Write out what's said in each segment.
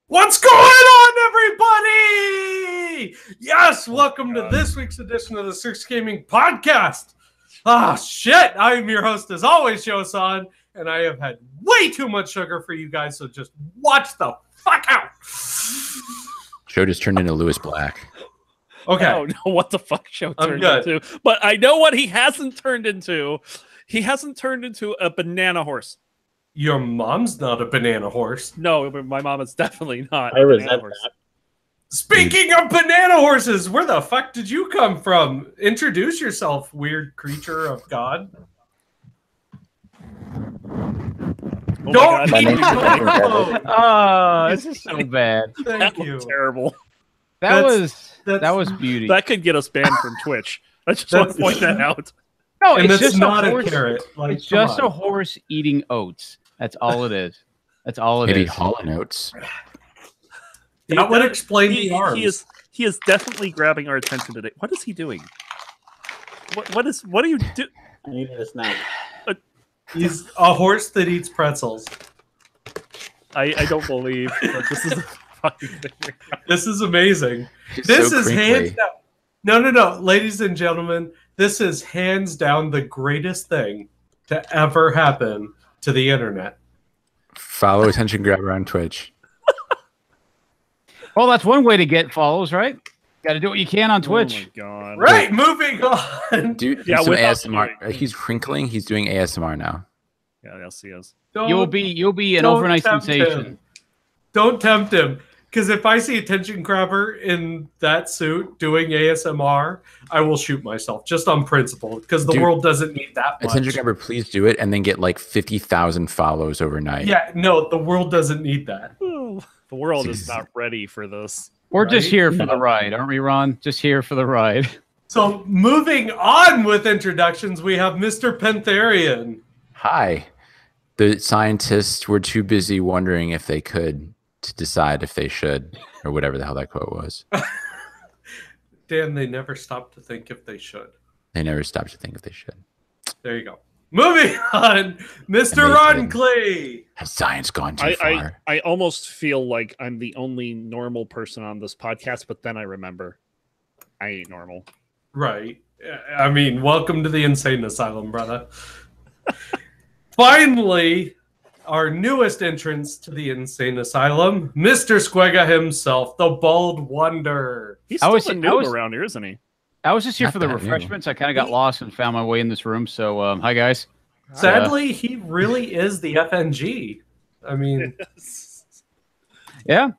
What's going on, everybody? Yes, welcome to this week's edition of the Six Gaming Podcast. Shit. I'm your host, as always, Josan, and I have had way too much sugar for you guys, so just watch the fuck out. Joe just turned into Lewis Black. Okay. I don't know what the fuck Joe turned into, but I know what he hasn't turned into. He hasn't turned into a banana horse. Your mom's not a banana horse. No, but my mom is definitely not. I resent that. Speaking of banana horses, where the fuck did you come from? Introduce yourself, weird creature of God. Oh Don't my eat God. Oh, this is so bad. Thank That you. was terrible. That That's- was beauty. That could get us banned from Twitch. I just want to point that out. No, And it's that's just not a a horse. carrot. Like, It's come just on. a horse eating oats. That's all it is. That's all it Maybe is. Hall and Oates. That would explain the He arms. is definitely grabbing our attention today. What is he doing? What are you doing? I needed a snack. He's a horse that eats pretzels. I don't believe that this is a fucking thing. This is amazing. He's This so is crinkly. hands down. No. Ladies and gentlemen, this is hands down the greatest thing to ever happen to the internet. Follow Attention Grabber on Twitch. Well, that's one way to get follows, right? Got to do what you can on Twitch. Oh my God. Right, moving on. Dude, Yeah, some without ASMR. doing- He's crinkling. He's doing ASMR now. Yeah, yes, he is. You'll be an don't overnight tempt sensation. him. Don't tempt him. Because if I see Attention Grabber in that suit doing ASMR, I will shoot myself just on principle. Because the Dude, world doesn't need that much. Attention Grabber, please do it and then get like 50,000 follows overnight. Yeah, no, the world doesn't need that. Oh, the world is not ready for this. We're just Right? here for the ride, aren't we, Ron? Just here for the ride. So moving on with introductions, we have Mr. Pantherian. Hi. The scientists were too busy wondering if they could to decide if they should, or whatever the hell that quote was. Dan, they never stopped to think if they should. They never stopped to think if they should. There you go. Moving on, Mr. Amazing. Ron Clay. Has science gone too far? I almost feel like I'm the only normal person on this podcast, but then I remember I ain't normal. Right. I mean, welcome to the insane asylum, brother. Finally, our newest entrance to the insane asylum, Mr. Squega himself, the Bald Wonder. He's I still was- the I noob was- around here, isn't he? I was just here Not for the that new. refreshments. I kind of got lost and found my way in this room. So, hi, guys. Sadly, he really is the FNG. I mean, Yeah.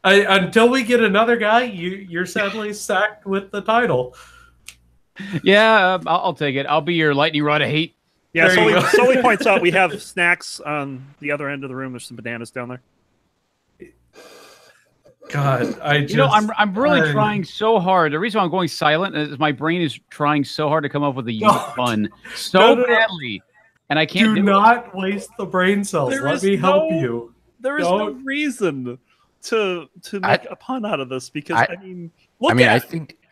until we get another guy, you're sadly sacked with the title. Yeah, I'll take it. I'll be your lightning rod of hate. Yeah, There you go. Sully points out we have snacks on the other end of the room. There's some bananas down there. God, I'm really trying so hard. The reason why I'm going silent is my brain is trying so hard to come up with a unique pun so No. badly, and I can't Do do it. not waste the brain cells. There Let is me help no- you. There is no Don't- reason to make a pun out of this because I look mean, at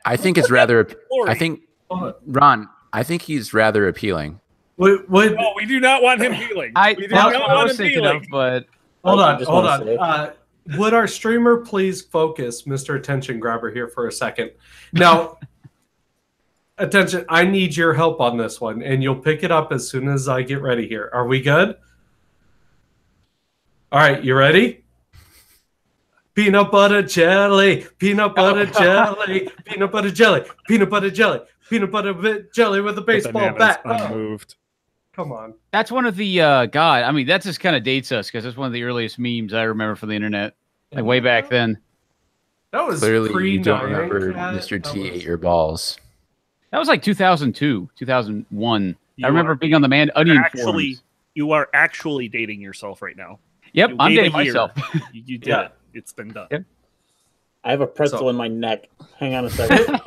I think it's rather. Lori. I think Hold Ron. I think he's rather appealing. What, No, we do not want him healing. we do That's not what I want was him thinking healing. of, but hold I on, just hold wanna on. say- Would our streamer please focus, Mr. Attention Grabber, here for a second? Now, attention, I need your help on this one, and you'll pick it up as soon as I get ready here. Are we good? All right, you ready? Peanut butter jelly, peanut butter jelly, peanut butter jelly, peanut butter jelly, peanut butter jelly with a The baseball banana's bat. Oh, unmoved. come on. that's one of the God. I mean, that just kind of dates us because it's one of the earliest memes I remember from the internet, like way back then. That was Clearly, you don't pre-Nyan remember Cat. Mr. That T was- ate your balls. That was like 2002, 2001. You I remember are being on the Man Onion Actually, forums. you are actually dating yourself right now. Yep, you I'm gave dating a year. myself. You did Yeah. it. It's been done. Yep. I have a pretzel So- in my neck. Hang on a second.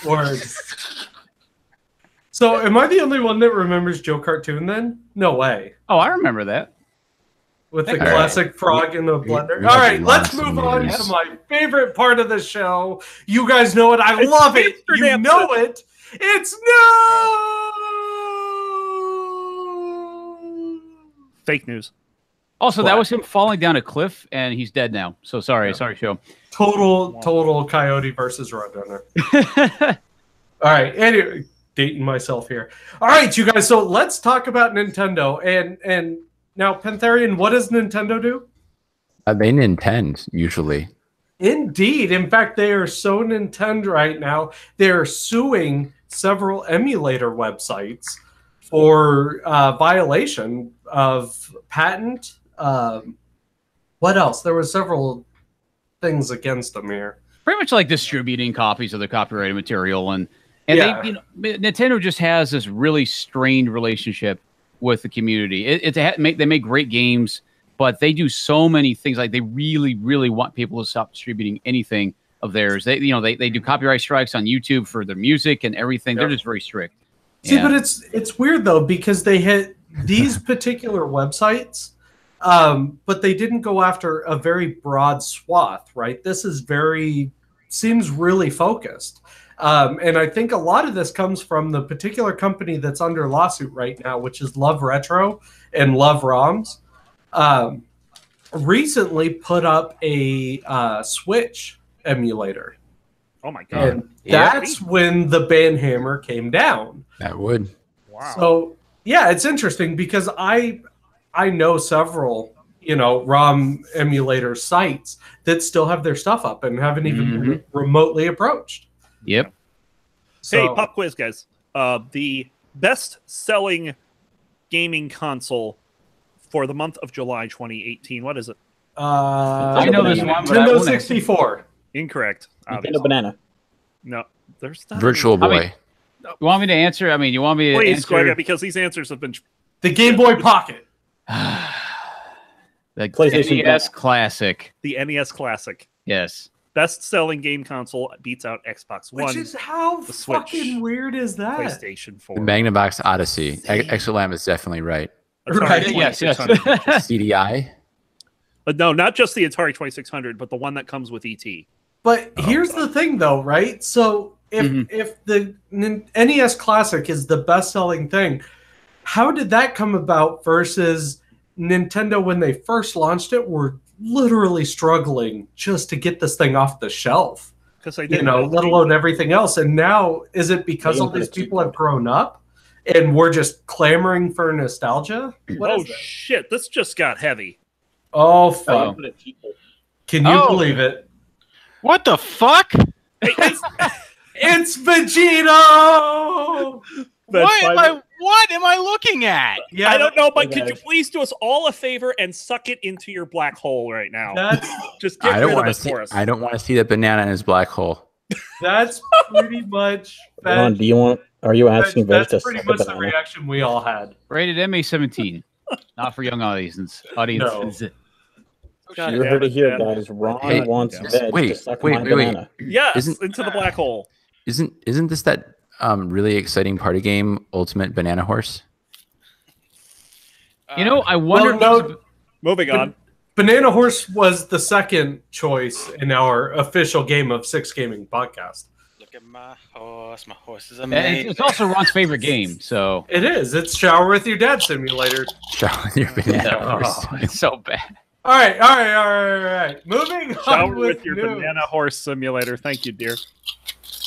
Words. So, am I the only one that remembers Joe Cartoon then? No way. Oh, I remember that. With the All right. classic frog in the blender. we All have right, let's lots of move on movies. to my favorite part of the show. You guys know it. I It's love it. Mr. You Dempsey. know it. It's no. Fake news. Also, that was him falling down a cliff, and he's dead now. So sorry, show. Total Coyote versus Roadrunner. All right, anyway, dating myself here. All right, you guys. So let's talk about Nintendo. And now, Pantherian, what does Nintendo do? They Nintendo usually. Indeed. In fact, they are so Nintendo right now. They're suing several emulator websites for violation of patent. What else? There were several things against them here. Pretty much like distributing copies of the copyrighted material, and they, Nintendo just has this really strained relationship with the community. They make great games, but they do so many things. Like they really, really want people to stop distributing anything of theirs. They do copyright strikes on YouTube for their music and everything. They're just very strict. See, but it's weird though, because they hit these particular websites, but they didn't go after a very broad swath, right? This is seems really focused. And I think a lot of this comes from the particular company that's under lawsuit right now, which is Love Retro and Love ROMs. Recently put up a Switch emulator. Oh my god! And that's when the banhammer came down. That would. Wow. So yeah, it's interesting because I know several ROM emulator sites that still have their stuff up and haven't even been remotely approached. Yep. Hey, pop quiz, guys. The best-selling gaming console for the month of July 2018. What is it? I know this one. Nintendo 64. Incorrect. Nintendo Banana. No, there's not. Virtual Boy. You want me to answer? I mean, you want me to Please, answer? Squagga, because these answers have been. The Game Boy Pocket. The PlayStation NES Classic. The NES Classic. Yes. Best-selling game console beats out Xbox One. Which is how the Switch, fucking weird is that? PlayStation 4. The Magnavox Odyssey. Exolam is definitely right. Atari Right, yes. 2600. CDI. But no, not just the Atari 2600, but the one that comes with ET. But here's the thing, though, right? So if the NES Classic is the best-selling thing, how did that come about versus Nintendo when they first launched it were literally struggling just to get this thing off the shelf? Because they didn't, let alone everything else. And now, is it because all these people have grown up and we're just clamoring for nostalgia? Oh shit! This just got heavy. Oh fuck! Can you believe it? What the fuck? Hey, It's Vegito! What am I looking at? Yeah, I don't know, but could you please do us all a favor and suck it into your black hole right now? Just get rid of it for us. I don't want to see that banana in his black hole. That's pretty much. Ron, are you asking Veg to That's pretty suck much a the banana? reaction we all had. Rated MA-17. Not for young audiences. God You heard damn it here, man. guys. Ron Hey, wants yes. Veg to Wait, suck wait, my wait, wait. banana. Yes, Isn't- into the black hole. Isn't this that really exciting party game, Ultimate Banana Horse? I wonder. Moving on. Banana Horse was the second choice in our official Game of Six Gaming podcast. Look at my horse. My horse is And amazing. it's also Ron's favorite game. So It is. It's Shower with Your Dad Simulator. Show with your banana horse. it's so bad. All right. Moving Shower on with your news. banana horse simulator. Thank you, dear.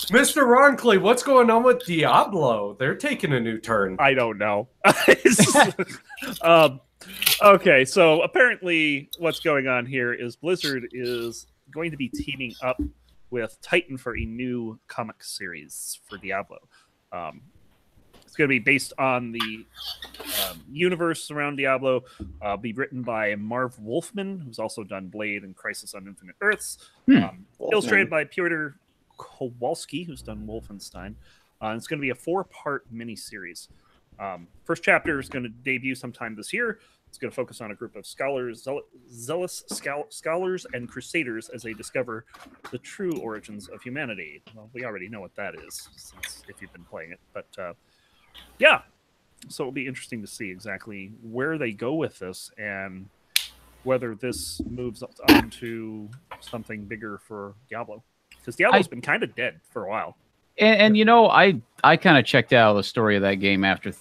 Mr. Roncliffe, what's going on with Diablo? They're taking a new turn. I don't know. Okay, so apparently what's going on here is Blizzard is going to be teaming up with Titan for a new comic series for Diablo. It's going to be based on the universe around Diablo, be written by Marv Wolfman, who's also done Blade and Crisis on Infinite Earths, illustrated by Piotr Kowalski, who's done Wolfenstein. It's going to be a 4-part miniseries. First chapter is going to debut sometime this year. It's going to focus on a group of scholars, zealous scholars and crusaders as they discover the true origins of humanity. Well, we already know what that is if you've been playing it. But yeah, so it'll be interesting to see exactly where they go with this and whether this moves on to something bigger for Diablo. Because Diablo's been kind of dead for a while. And I kind of checked out the story of that game after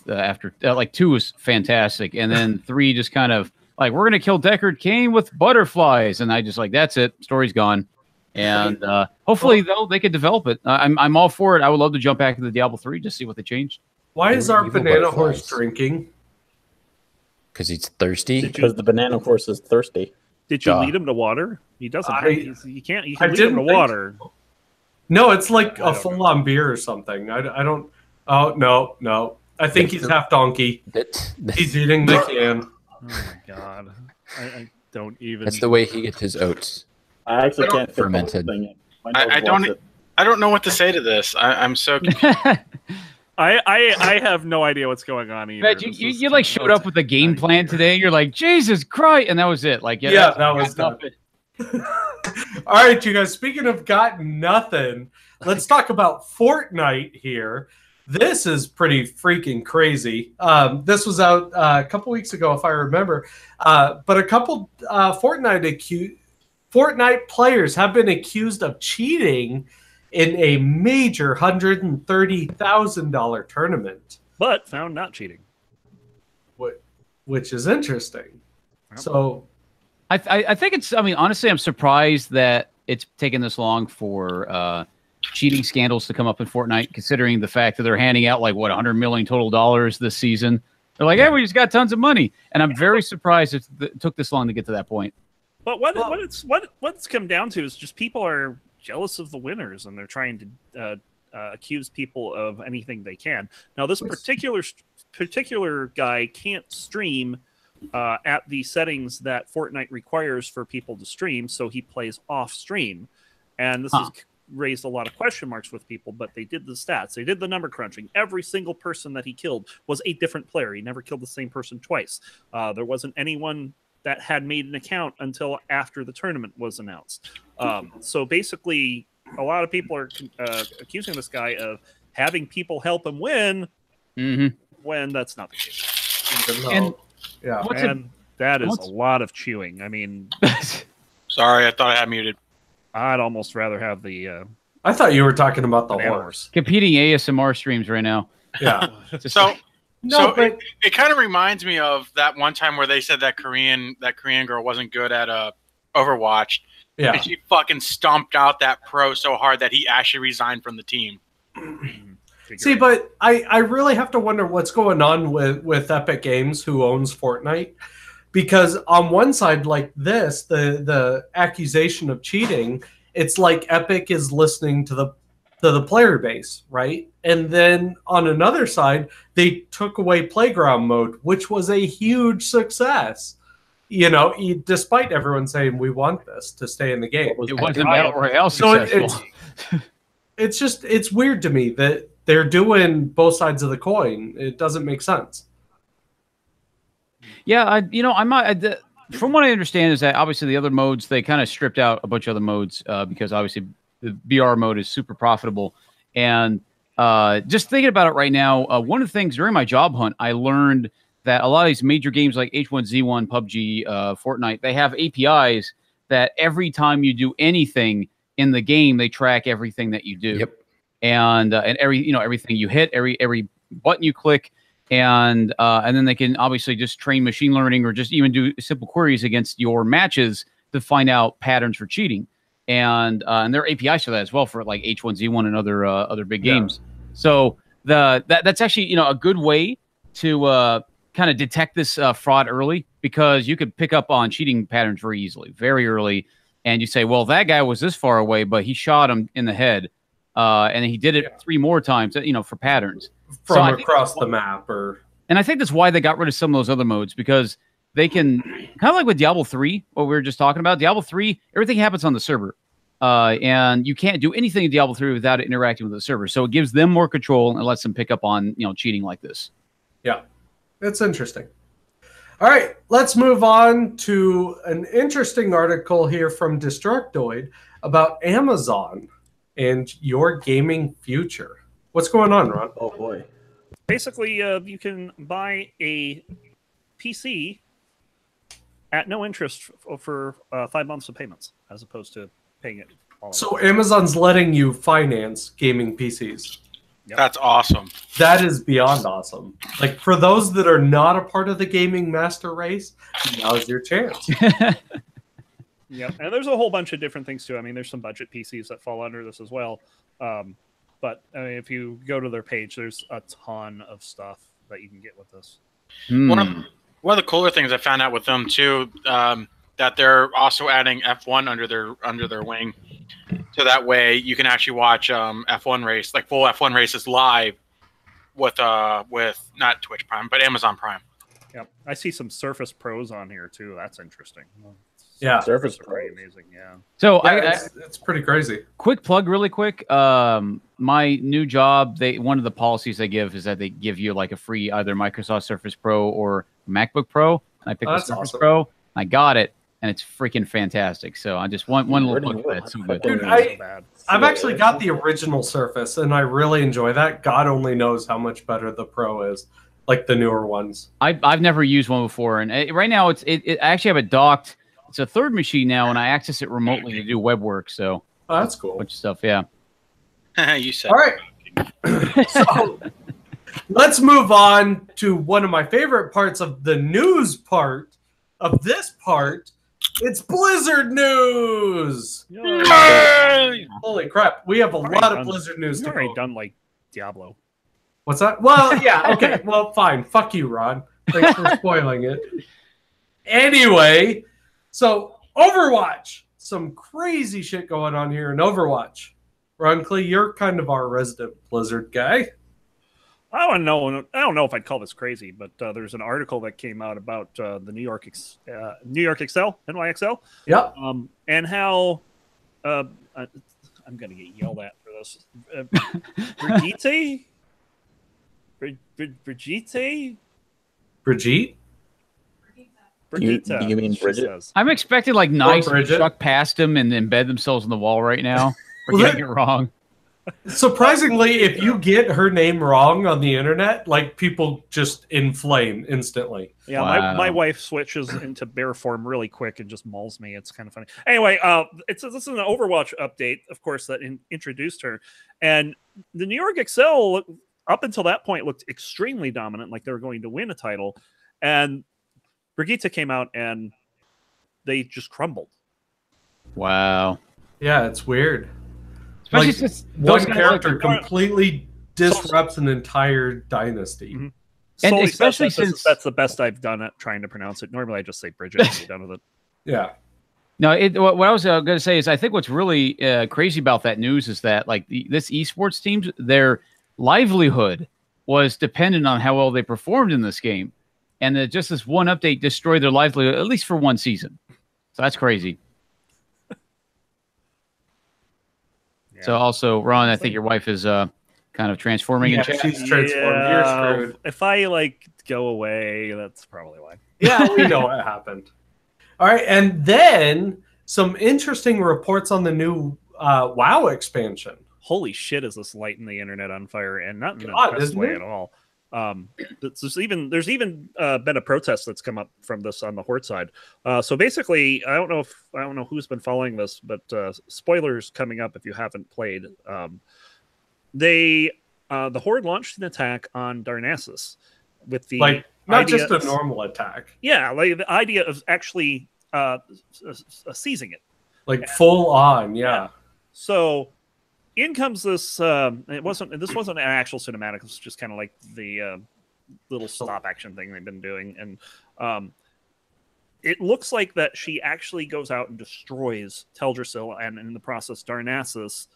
like 2 was fantastic, and then 3 just kind of like, we're gonna kill Deckard Cain with butterflies, and I just like, that's it, story's gone. And hopefully though they could develop it. I'm all for it. I would love to jump back to the Diablo 3 just see what they changed. Why is our Evil banana butterflies. horse drinking? Because he's thirsty. Because the banana horse is thirsty. Did you Duh. lead him to water? He doesn't. You can't. You I can lead him didn't to think water. No, it's like I a don't full-on beer or something. I don't. Oh no. I think he's half donkey. He's eating the can. Oh my god! I don't even. That's the way he gets his oats. I actually can't fit fermented. the whole thing in. My I nose wants don't. it. I don't know what to say to this. I'm so confused. I have no idea what's going on either. Matt, you like showed up with a game plan today. You're like, Jesus Christ, and that was it. Like, Yeah, that was done. All right, you guys. Speaking of got nothing, let's talk about Fortnite here. This is pretty freaking crazy. This was out a couple weeks ago, if I remember. But a couple Fortnite players have been accused of cheating in a major $130,000 tournament, but found not cheating, which is interesting. So, I think it's. I mean, honestly, I'm surprised that it's taken this long for cheating scandals to come up in Fortnite, considering the fact that they're handing out like what $100 million total this season. They're like, hey, we just got tons of money, and I'm very surprised it took this long to get to that point. But what it's come down to is just people are jealous of the winners, and they're trying to accuse people of anything they can. Now, this particular guy can't stream at the settings that Fortnite requires for people to stream, so he plays off stream, and this has raised a lot of question marks with people. But they did the stats, they did the number crunching. Every single person that he killed was a different player. He never killed the same person twice. There wasn't anyone that had made an account until after the tournament was announced. So basically, a lot of people are accusing this guy of having people help him win when that's not the case. And that is a lot of chewing. I mean, Sorry, I thought I had muted. I'd almost rather have the. I thought you were talking about the Banana horse. competing ASMR streams right now. Yeah. So No, but it kind of reminds me of that one time where they said that Korean girl wasn't good at Overwatch. yeah. And she fucking stomped out that pro so hard that he actually resigned from the team. See, but I really have to wonder what's going on with Epic Games, who owns Fortnite, because on one side, like this, the accusation of cheating, it's like Epic is listening to the player base, right? And then on another side, they took away playground mode, which was a huge success. You know, despite everyone saying we want this to stay in the game. It wasn't Battle Royale So successful. it's weird to me that they're doing both sides of the coin. It doesn't make sense. Yeah, from what I understand is that obviously the other modes, they kind of stripped out a bunch of other modes because obviously the BR mode is super profitable. And just thinking about it right now, one of the things during my job hunt, I learned that a lot of these major games like H1Z1, PUBG, Fortnite, they have APIs that every time you do anything in the game, they track everything that you do. Yep. And everything you hit, every button you click, and then they can obviously just train machine learning or just even do simple queries against your matches to find out patterns for cheating. And there are APIs for that as well for like H1Z1 and other big games. So that's actually a good way to kind of detect this fraud early, because you could pick up on cheating patterns very easily, very early, and you say, well, that guy was this far away, but he shot him in the head, and he did it 3 more times, for patterns From across the map, and I think that's why they got rid of some of those other modes, because they can kind of like with Diablo 3, what we were just talking about. Diablo 3, everything happens on the server. And you can't do anything in Diablo 3 without it interacting with the server. So it gives them more control and lets them pick up on, cheating like this. Yeah, it's interesting. All right, let's move on to an interesting article here from Destructoid about Amazon and your gaming future. What's going on, Ron? Oh boy. Basically, you can buy a PC at no interest for 5 months of payments, as opposed to paying it all. So Amazon's letting you finance gaming PCs. Yep. That's awesome. That is beyond awesome. Like, for those that are not a part of the gaming master race, now's your chance. Yep, and there's a whole bunch of different things too. I mean, there's some budget PCs that fall under this as well. But I mean, if you go to their page, there's a ton of stuff that you can get with this. One of the cooler things I found out with them too, that they're also adding F1 under their wing, so that way you can actually watch F1 race, like full F1 races live with not Twitch Prime but Amazon Prime. Yep, I see some Surface Pros on here too. That's interesting. Yeah. Surface Are pretty Pro. amazing. Yeah. So It's pretty crazy. quick plug, really quick. My new job, one of the policies they give is that they give you like a free either Microsoft Surface Pro or MacBook Pro. And I picked the That's Surface awesome. Pro. I got it, and it's freaking fantastic. So I just one little plug for that. It's so good. Dude, So bad. I've actually got the original Surface, and I really enjoy that. God only knows how much better the Pro is, like the newer ones. I've never used one before, and right now I actually have it docked. It's a third machine now, and I access it remotely to do web work. So Oh, that's cool. a bunch of stuff. Yeah. You said. All right. So let's move on to one of my favorite parts of the news part of this part. It's Blizzard news. Yay! Holy crap. We have a Already lot of done. Blizzard news You've to already go. done like Diablo. What's that? Well, yeah. Okay. Well, fine. Fuck you, Ron. Thanks for spoiling it. Anyway, so Overwatch. Some crazy shit going on here in Overwatch. Ron Clee, you're kind of our resident Blizzard guy. I don't know if I'd call this crazy, but there's an article that came out about the New York Excel, NYXL, Yep. and how I'm going to get yelled at for this. Brigitte? Brigitte? Brigitte? Brigitte, do you mean she Bridget? says. I'm expecting like knives to Bridget. truck past them and embed themselves in the wall right now. We're Well, getting it wrong. Surprisingly, if you get her name wrong on the internet, like people just inflame instantly. Yeah, Wow. my wife switches into bear form really quick and just mauls me. It's kind of funny. Anyway, this is an Overwatch update, of course, that introduced her. And the New York Excel, up until that point, looked extremely dominant, like they were going to win a title. And Brigitte came out and they just crumbled. Wow. Yeah, it's weird. Especially Like, since one those guys character like- completely disrupts an entire dynasty. Mhm. And Solely especially says since- that's the best I've done at trying to pronounce it. Normally, I just say Bridget and be done with it. Yeah. No, what I was going to say is I think what's really crazy about that news is that like this esports teams, their livelihood was dependent on how well they performed in this game, and that just this one update destroyed their livelihood at least for one season. So that's crazy. Yeah. So also, Ron, I think your wife is kind of transforming Yeah, in chat. she's transformed. You're screwed. If I like go away, that's probably why. Yeah, we know what happened. All right, and then some interesting reports on the new WoW expansion. Holy shit, is this lighting the internet on fire, and not in God, the best isn't way it? at all. There's even been a protest that's come up from this on the Horde side. So basically, I don't know who's been following this, but spoilers coming up if you haven't played. The Horde launched an attack on Darnassus with the Like, not idea- just a normal attack. Yeah, like the idea of actually seizing it. Like, full on, yeah. So in comes this. This wasn't an actual cinematic. It was just kind of like the little stop action thing they've been doing, and it looks like that she actually goes out and destroys Teldrassil, and in the process, Darnassus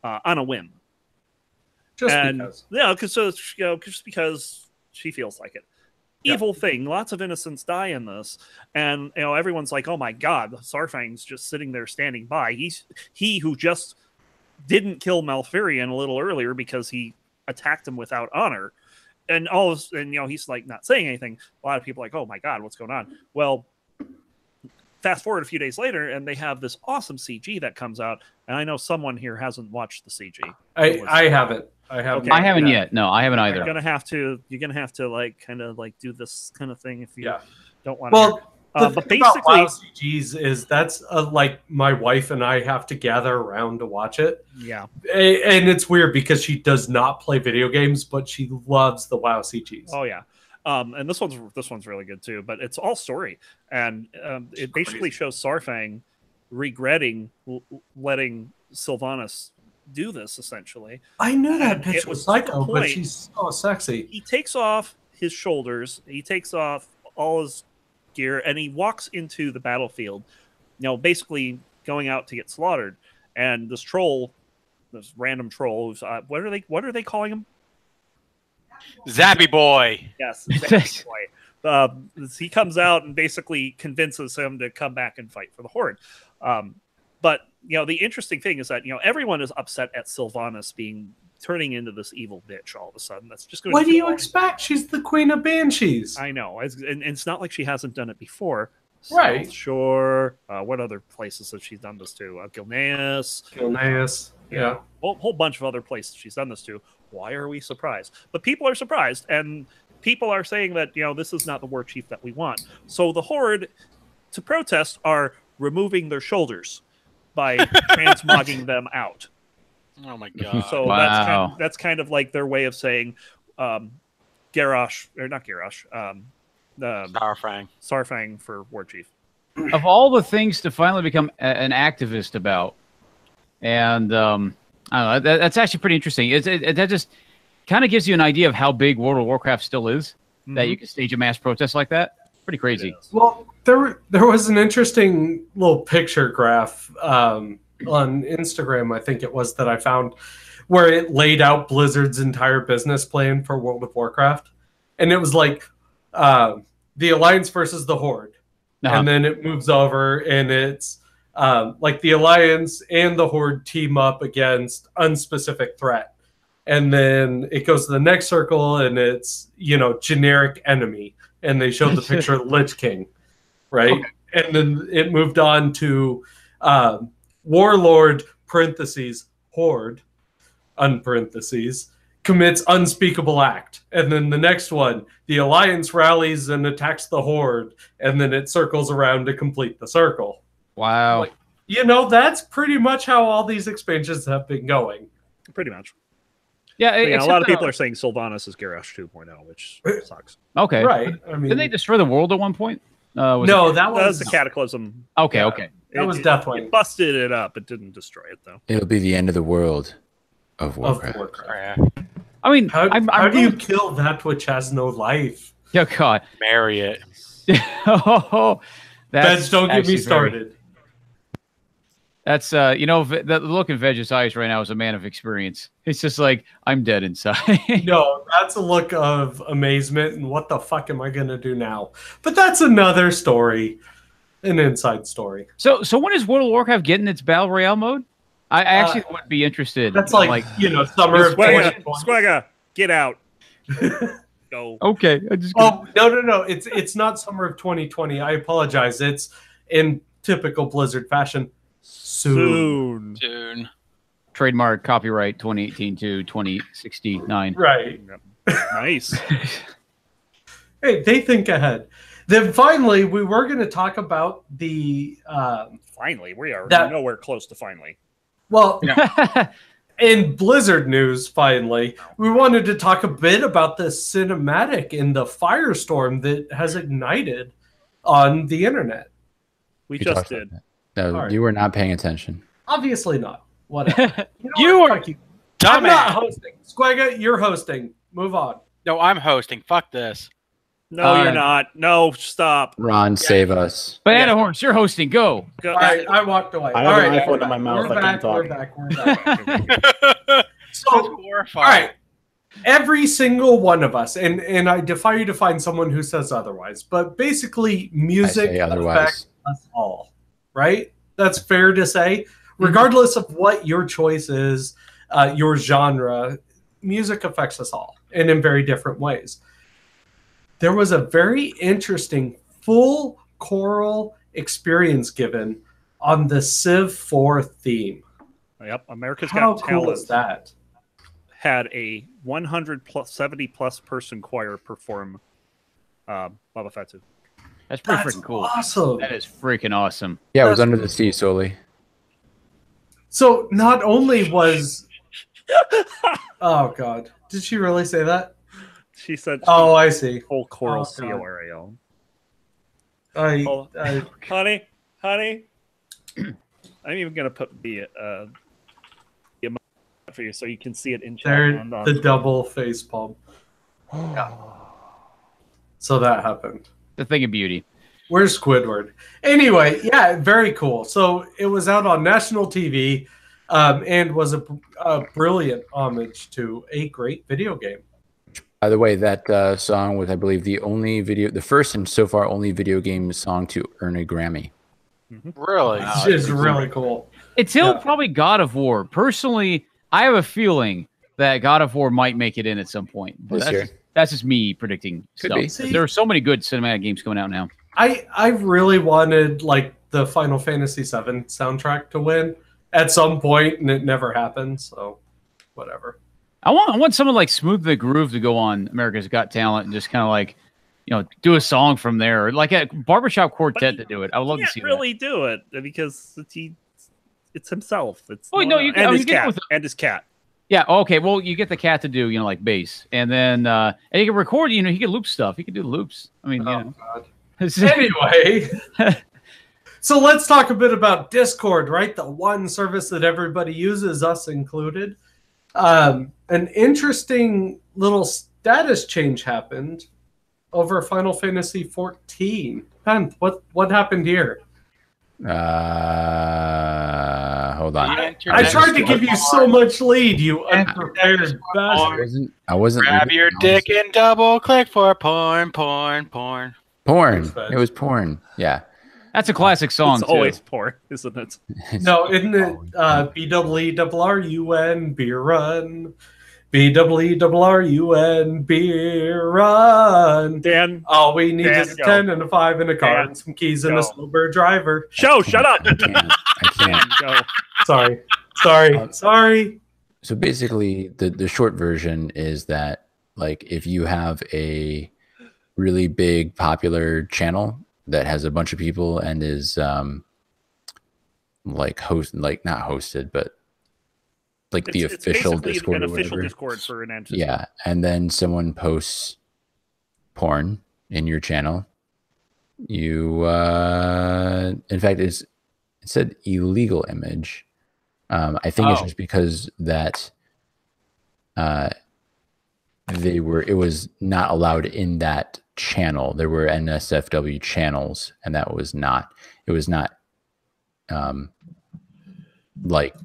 on a whim. Just And because. yeah, just because she feels like it. Yeah. Evil thing. Lots of innocents die in this, and everyone's like, "Oh my god, Sarfang's just sitting there standing by." He who just didn't kill Malfurion a little earlier because he attacked him without honor, and he's like not saying anything. A lot of people are like, "Oh my god, what's going on?" Well, fast forward a few days later, and they have this awesome CG that comes out, and I know someone here hasn't watched the CG. I haven't. I haven't. Okay. I haven't Yeah. yet. No, I haven't either. You're gonna have to like kind of like do this kind of thing if you Yeah. don't want to. Well, The But thing about basically, WoW CGs is that's like my wife and I have to gather around to watch it. yeah. And it's weird because she does not play video games, but she loves the WoW CGs. Oh yeah. And this one's really good too, but it's all story, and it basically shows Sarfang regretting letting Sylvanas do this. Essentially, I knew that And bitch it was was psycho, to the but point- she's so sexy. he takes off his shoulders, he takes off all his gear, and he walks into the battlefield. Basically going out to get slaughtered, and this troll, this random troll, who's what are they calling him? Zappy boy. Yes, exactly. He comes out and basically convinces him to come back and fight for the Horde. But the interesting thing is that everyone is upset at Sylvanas turning into this evil bitch all of a sudden. That's just going. What do you expect? She's the queen of banshees. I know, and it's not like she hasn't done it before. Right. Sure. What other places has she done this to? Gilneas. Gilneas. Yeah. Whole bunch of other places she's done this to. Why are we surprised? But people are surprised, and people are saying that this is not the war chief that we want. So the Horde, to protest, are removing their shoulders by transmogging them out. Oh my god. So Wow. that's kind of like their way of saying Garrosh, or not Garrosh, Starfang. Sarfang for war chief. Of all the things to finally become an activist about, and I don't know, that's actually pretty interesting. That just kind of gives you an idea of how big World of Warcraft still is. That you can stage a mass protest like that. Pretty crazy. Well, there was an interesting little picture graph on Instagram, I think it was, that I found, where it laid out Blizzard's entire business plan for World of Warcraft, and it was like the Alliance versus the Horde, and then it moves over and it's like the Alliance and the Horde team up against unspecific threat, and then it goes to the next circle and it's generic enemy, and they showed the picture of Lich King, right? Okay. And then it moved on to Warlord parentheses Horde unparentheses commits unspeakable act, and then the next one, the Alliance rallies and attacks the Horde, and then it circles around to complete the circle. Wow. That's pretty much how all these expansions have been going. Pretty much. Yeah, a lot of people are saying Sylvanas is Garrosh 2.0, which sucks. Okay. Right. I mean, didn't they destroy the world at one point? That was the Cataclysm. Okay, okay. That was Deathwing. It busted it up. It didn't destroy it, though. It'll be the end of the world of Warcraft. I mean, how do you kill that which has no life? Yeah, God. Marry it. Veg, don't get me started. That's the look in Veg's eyes right now is a man of experience. It's just like, I'm dead inside. No, that's a look of amazement and what the fuck am I gonna do now? But that's another story, an inside story. So when is World of Warcraft getting its Battle Royale mode? I actually would be interested. That's summer of 2020. Swagga, get out. Go. Okay. No. It's not summer of 2020. I apologize. It's in typical Blizzard fashion. Soon. Trademark, copyright 2018 to 2069. Right. Nice. Hey, they think ahead. Then finally, we were going to talk about the. Finally, we are nowhere close to finally. Well, in Blizzard news, finally, we wanted to talk a bit about the cinematic in the firestorm that has ignited on the internet. We just did. No, right. You were not paying attention. Obviously not. Whatever. You were. I'm not hosting. Squagga, you're hosting. Move on. No, I'm hosting. Fuck this. No, you're not. No, stop. Ron, save us. Banana Horns, you're hosting. Go. All right, I walked away. I have an iPhone in my mouth. I can't talk. We're back. So, all right. Every single one of us, and I defy you to find someone who says otherwise, but basically music affects us all, right? That's fair to say. Regardless of what your choice is, your genre, music affects us all, and in very different ways. There was a very interesting full choral experience given on the Civ 4 theme. Yep, America's How Got cool Talent is that? Had a 100 plus 70 plus person choir perform Baba Fatu. That's pretty That's freaking cool. awesome. That is freaking awesome. Yeah, it was Under the Sea solely. So not only was, oh god, did she really say that? She said, Oh, I see. "Whole Coral Oh, Sea God. Ariel." I Honey, I'm even gonna put the emoji for you so you can see it in chat. there and on the screen. double face palm. Yeah. So that happened. The thing of beauty. Where's Squidward? Anyway, yeah, very cool. So it was out on national TV, and was a brilliant homage to a great video game. By the way, that song was, I believe, the first and so far only video game song to earn a Grammy. Really? Wow. It's just really cool. Until Yeah. probably God of War. Personally, I have a feeling that God of War might make it in at some point. But This year. that's just me predicting Could stuff. be. See- There are so many good cinematic games coming out now. I really wanted like the Final Fantasy VII soundtrack to win at some point, and it never happened. So, whatever. I want someone like Smooth the Groove to go on America's Got Talent and just kind of like, do a song from there, or like a barbershop quartet to do it. I would love to Can't see really do it because it's himself. It's Oh, no, you can- and oh, his you can do it cat with and his cat. that. Yeah. Okay. Well, you get the cat to do, like bass, and then and he can record. He can loop stuff. He can do loops. I mean, Oh god. It's- Anyway, so let's talk a bit about Discord, right? The one service that everybody uses, us included. An interesting little status change happened over Final Fantasy 14. Ben, what happened here? Hold on. I tried to give you so much lead, you unprepared bastard. I wasn't. Grab your dick and double click for porn. Porn. Thanks, Fudge. It was porn. Yeah. that's a classic song. It's too. always poor, isn't it? No, isn't it BWERRUN, beer run? BWERRUN, beer run. Dan, All we need Dan, is a go. 10 and a 5 and a car Dan, and some keys and go. a sober driver. shut up. I can't. Go. Sorry. So basically, the short version is that, like, if you have a really big popular channel that has a bunch of people and is not hosted, but like the It's official basically Discord an or official whatever. Discord for an entity. Yeah, and then someone posts porn in your channel. You, in fact, it said illegal image. I think it's Oh. just because that it was not allowed in that channel. There were NSFW channels, and it was not like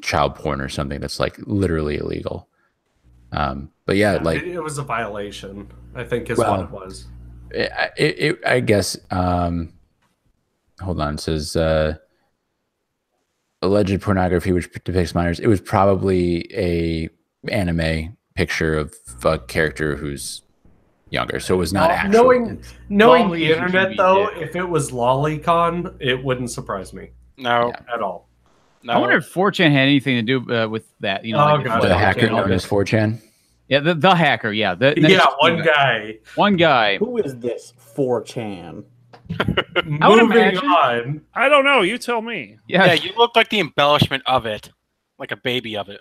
child porn or something that's like literally illegal. But yeah, like it was a violation, I think is Well, what it was. I guess hold on, it says alleged pornography which depicts minors. It was probably a anime picture of a character who's younger, so it was not actual. Knowing Lolly the internet, should be though, dick. if it was Lolicon, it wouldn't surprise me No, at all. no. I wonder if 4chan had anything to do with that. Oh, Like God. The Yeah, hacker okay. known as 4chan. Yeah, the hacker. Yeah, Yeah, one guy. One guy. Who is this 4chan? I would Moving imagine. on. I don't know. You tell me. Yeah, Yeah, you look like the embellishment of it, like a baby of it.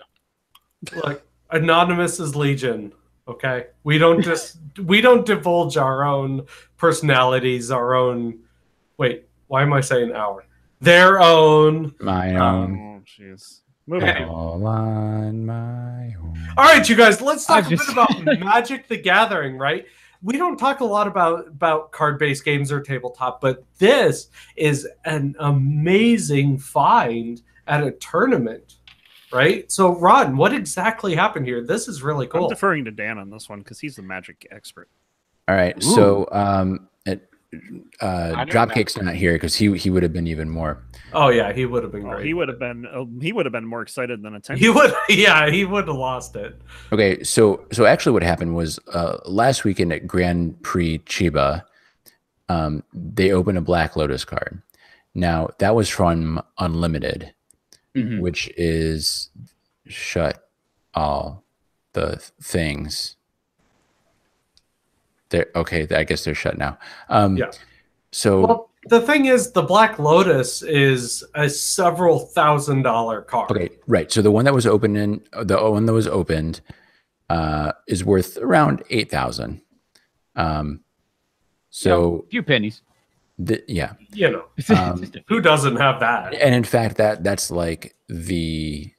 Look, anonymous is legion. Okay, we don't divulge our own personalities, our own. Wait, why am I saying our? Their own. My own. Oh, jeez. Moving on. All on my own. All right, you guys, let's talk I a just- bit about Magic the Gathering, right? We don't talk a lot about card-based games or tabletop, but this is an amazing find at a tournament, right? So, Ron, what exactly happened here? This is really I'm cool. deferring to Dan on this one because he's the magic expert. All right, Ooh. so know Dropkick's not here because he would have been even more. Oh yeah, he would have been Well, great. he would have been more excited than attended. He would, yeah, he would have lost it. Okay, so actually what happened was last weekend at Grand Prix Chiba, they opened a Black Lotus card. Now that was from Unlimited, Mhm. which is shut all the things. They're okay. I guess they're shut now. Yeah. So Well, the thing is, the Black Lotus is a several $1,000 card. okay, right. So the one that was opened is worth around 8,000. So a few pennies. yeah, You know, Just a few. who doesn't have that? and in fact, that's like the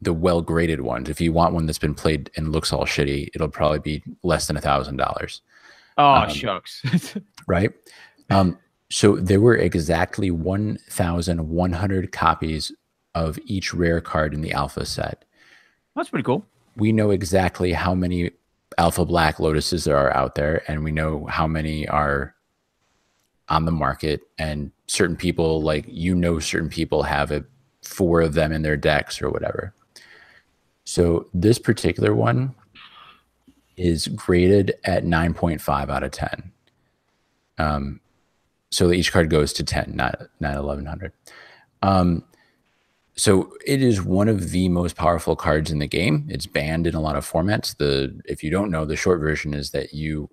well graded ones. If you want one that's been played and looks all shitty, it'll probably be less than $1,000, Oh shucks. right? So there were exactly 1,100 copies of each rare card in the alpha set. That's pretty cool. We know exactly how many alpha Black Lotuses there are out there, and we know how many are on the market, and certain people, like, certain people have 4 of them in their decks or whatever. So this particular one is graded at 9.5 out of 10. So each card goes to 10, not 1,100. So it is one of the most powerful cards in the game. It's banned in a lot of formats. If you don't know, the short version is that it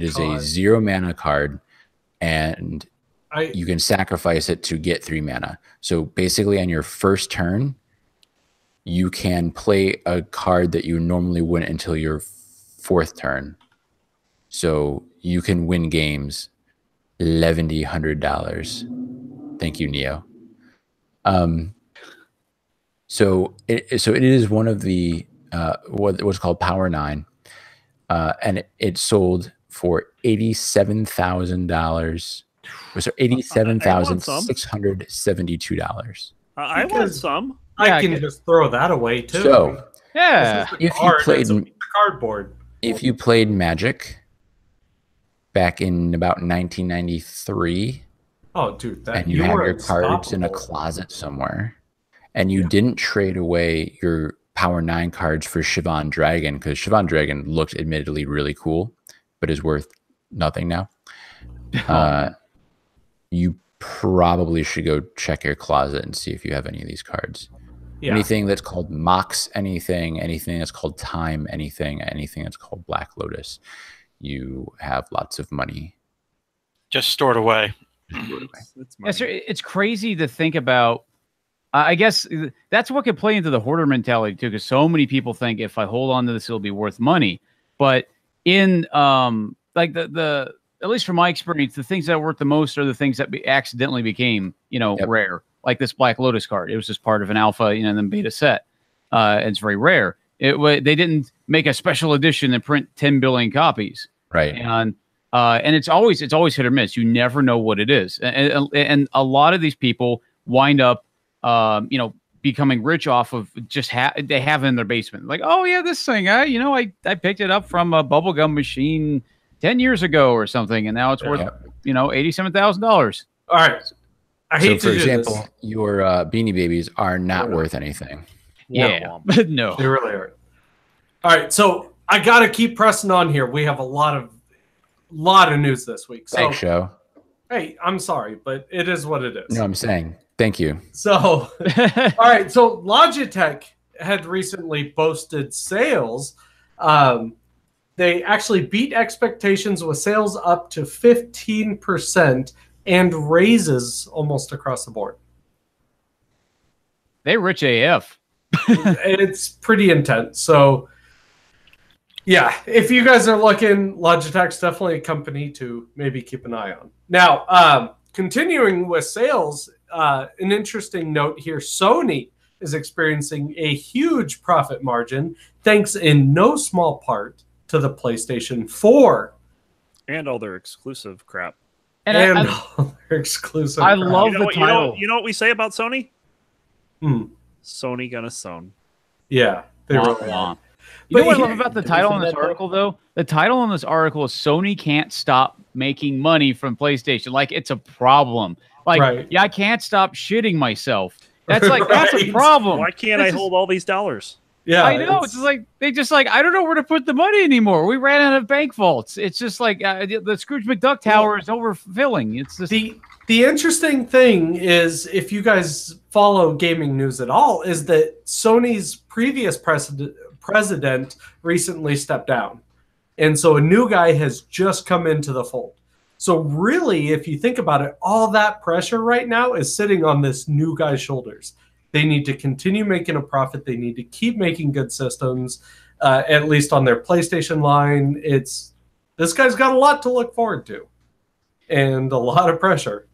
is a 0 mana card, and you can sacrifice it to get 3 mana. So basically on your first turn, you can play a card that you normally wouldn't until your 4th turn. So you can win games $1,100. Thank you, Neo. So it is one of the what's called Power 9, and it sold for $87,000. So $87,672. I want some. I can just throw that away too. So Yeah. if you played the cardboard, if you played Magic back in about 1993, oh dude, that and you have were your cards in a unstoppable. closet somewhere, and you didn't trade away your Power 9 cards for Shivan Dragon, because Shivan Dragon looked admittedly really cool, but is worth nothing now. You probably should go check your closet and see if you have any of these cards. Yeah. Anything that's called Mox, anything that's called Time, anything that's called Black Lotus, you have lots of money. Just stored away. It's Yeah, sir, it's crazy to think about. I guess that's what could play into the hoarder mentality too, because so many people think if I hold on to this, it'll be worth money. But in like the at least from my experience, the things that are worth the most are the things that accidentally became rare. Like this Black Lotus card, it was just part of an alpha, and then beta set. It's very rare. They didn't make a special edition and print 10 billion copies, Right. and it's always hit or miss. You never know what it is, and a lot of these people wind up, becoming rich off of just they have it in their basement. Like, oh yeah, this thing, I picked it up from a bubblegum machine 10 years ago or something, and now it's worth $87,000. All right. I hate So, to for do example, this. your Beanie Babies are not worth anything. Yeah, but no. They really are. All right, so I got to keep pressing on here. We have a lot of news this week. So, Thanks, show. hey, I'm sorry, but it is what it is. No, I'm saying thank you. So, all right, so Logitech had recently boasted sales. They actually beat expectations with sales up to 15% and raises almost across the board. They rich AF. It's pretty intense. So, yeah, if you guys are looking, Logitech's definitely a company to maybe keep an eye on. Now, continuing with sales, an interesting note here, Sony is experiencing a huge profit margin, thanks in no small part to the PlayStation 4. And all their exclusive crap. And all their exclusive I crap. love You know, the what- title. you know what we say about Sony? Hmm. Sony gonna sewn. Yeah, they Wah, really wah. are. You know But what I here- love about the title on this article, though? The title on this article is Sony can't stop making money from PlayStation. Like, it's a problem. Like, Right. yeah, I can't stop shitting myself. That's like, that's a Right. problem. Why can't I This is- hold all these dollars? Yeah, I know. It's just like, I don't know where to put the money anymore. We ran out of bank vaults. It's just like the Scrooge McDuck Tower is overfilling. It's just. The interesting thing is, if you guys follow gaming news at all, is that Sony's previous president recently stepped down. And so a new guy has just come into the fold. So really, if you think about it, all that pressure right now is sitting on this new guy's shoulders. They need to continue making a profit. They need to keep making good systems, at least on their PlayStation line. This guy's got a lot to look forward to and a lot of pressure.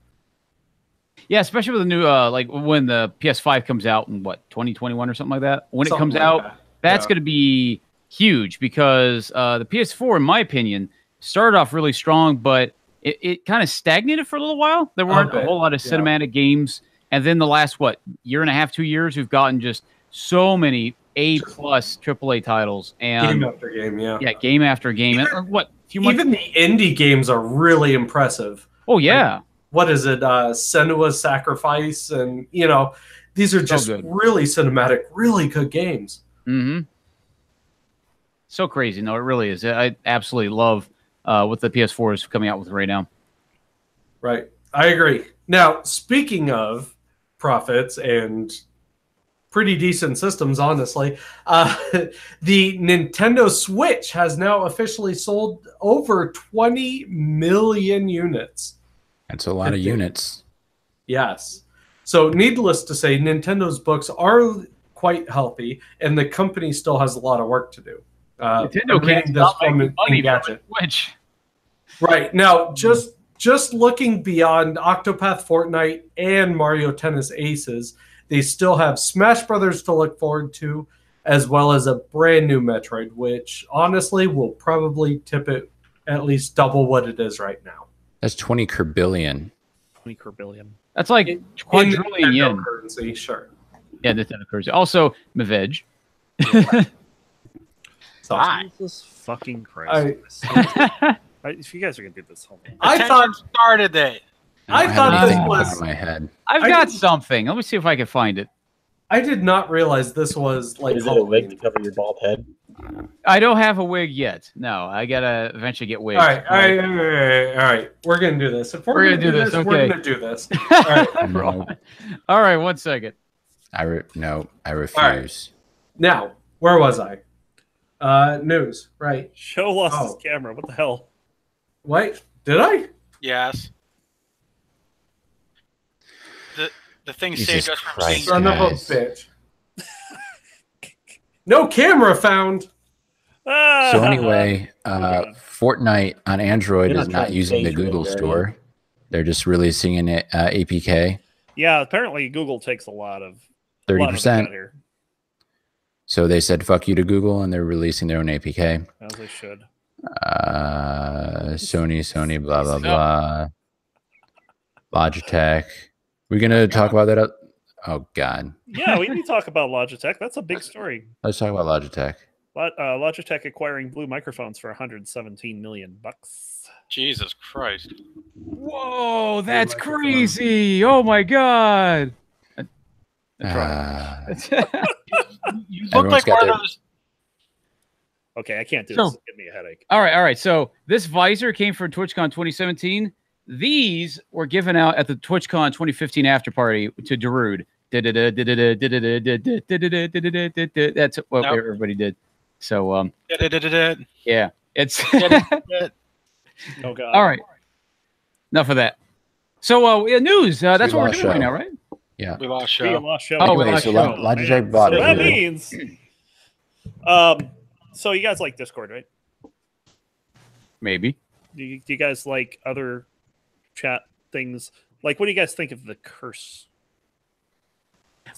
Yeah, especially with the new, like when the PS5 comes out in 2021 or something like that. When Something it comes like out, that's Yeah. going to be huge because the PS4, in my opinion, started off really strong, but it kind of stagnated for a little while. There weren't a bit, whole lot of yeah. cinematic games. And then the last, year and a half, 2 years, we've gotten just so many A+ AAA titles. And Game after game, yeah. yeah, game after game. Even- And, few months? Even the indie games are really impressive. Oh, yeah. What is it? Senua's Sacrifice, and these are just good. really cinematic, really good games. Mm-hmm. So crazy. No, it really is. I absolutely love what the PS4 is coming out with right now. Right, I agree. Now, speaking of profits and pretty decent systems, honestly, the Nintendo Switch has now officially sold over 20 million units. That's a lot of units. Yes. So needless to say, Nintendo's books are quite healthy, and the company still has a lot of work to do. Nintendo I'm can't reading stop from making money from Engadget. the Switch. Right. Now, just looking beyond Octopath Fortnite and Mario Tennis Aces, they still have Smash Brothers to look forward to, as well as a brand new Metroid, which honestly will probably tip it at least double what it is right now. That's 20 kerbillion. 20 kerbillion. That's like In quadrillion Nintendo yen. currency, sure. Yeah, Nintendo currency. Also, Maveg. So, Jesus fucking Christ. If you guys are gonna do this whole thing. I Attention thought started it. I don't thought have this anything was- out of my head. I've I got didn't- something. Let me see if I can find it. I did not realize this was like Is it a wig to Halloween. cover your bald head? I don't have a wig yet. No, I gotta eventually get wigs. All right. We're gonna do this. If we're gonna do this, okay. we're gonna do this. All right. No, All right, 1 second. I refuse. Now, where was I? News. Right. Show lost Oh. his camera. What the hell? Wait, did I? Yes. The thing Jesus saved us from seeing. Christ. Son of a Guys. bitch. No camera found. So anyway, Fortnite on Android You're is not not trying to using the stage Google it, are you? Store. They're just releasing an APK, Yeah, apparently Google takes a lot of 30%. here, So they said "fuck you" to Google, and they're releasing their own APK. as they should. Sony, blah blah blah. Logitech. We're gonna talk about that. Oh God, Yeah, we need to talk about Logitech. That's a big story. let's talk about Logitech. Logitech acquiring Blue microphones for 117 million bucks. Jesus Christ. Whoa, that's microphone. crazy! Oh my god. Ah, You look Everyone's like got one their- of those. Okay, I can't do So- this. It'll give me a headache. All right. So this visor came from TwitchCon 2017. These were given out at the TwitchCon 2015 after party to Darude. That's what Nope. everybody did. So Da-da-da-da-da. yeah, it's Da-da-da-da. Oh god. all right. Enough of that. So news. That's We what we're lost doing right show. now, right? yeah. We lost We show. lost show. Oh, Anyway, wait, so show. Logitech bought So it. that means, so you guys like Discord, right? Maybe. Do you guys like other chat things? Like, what do you guys think of the curse?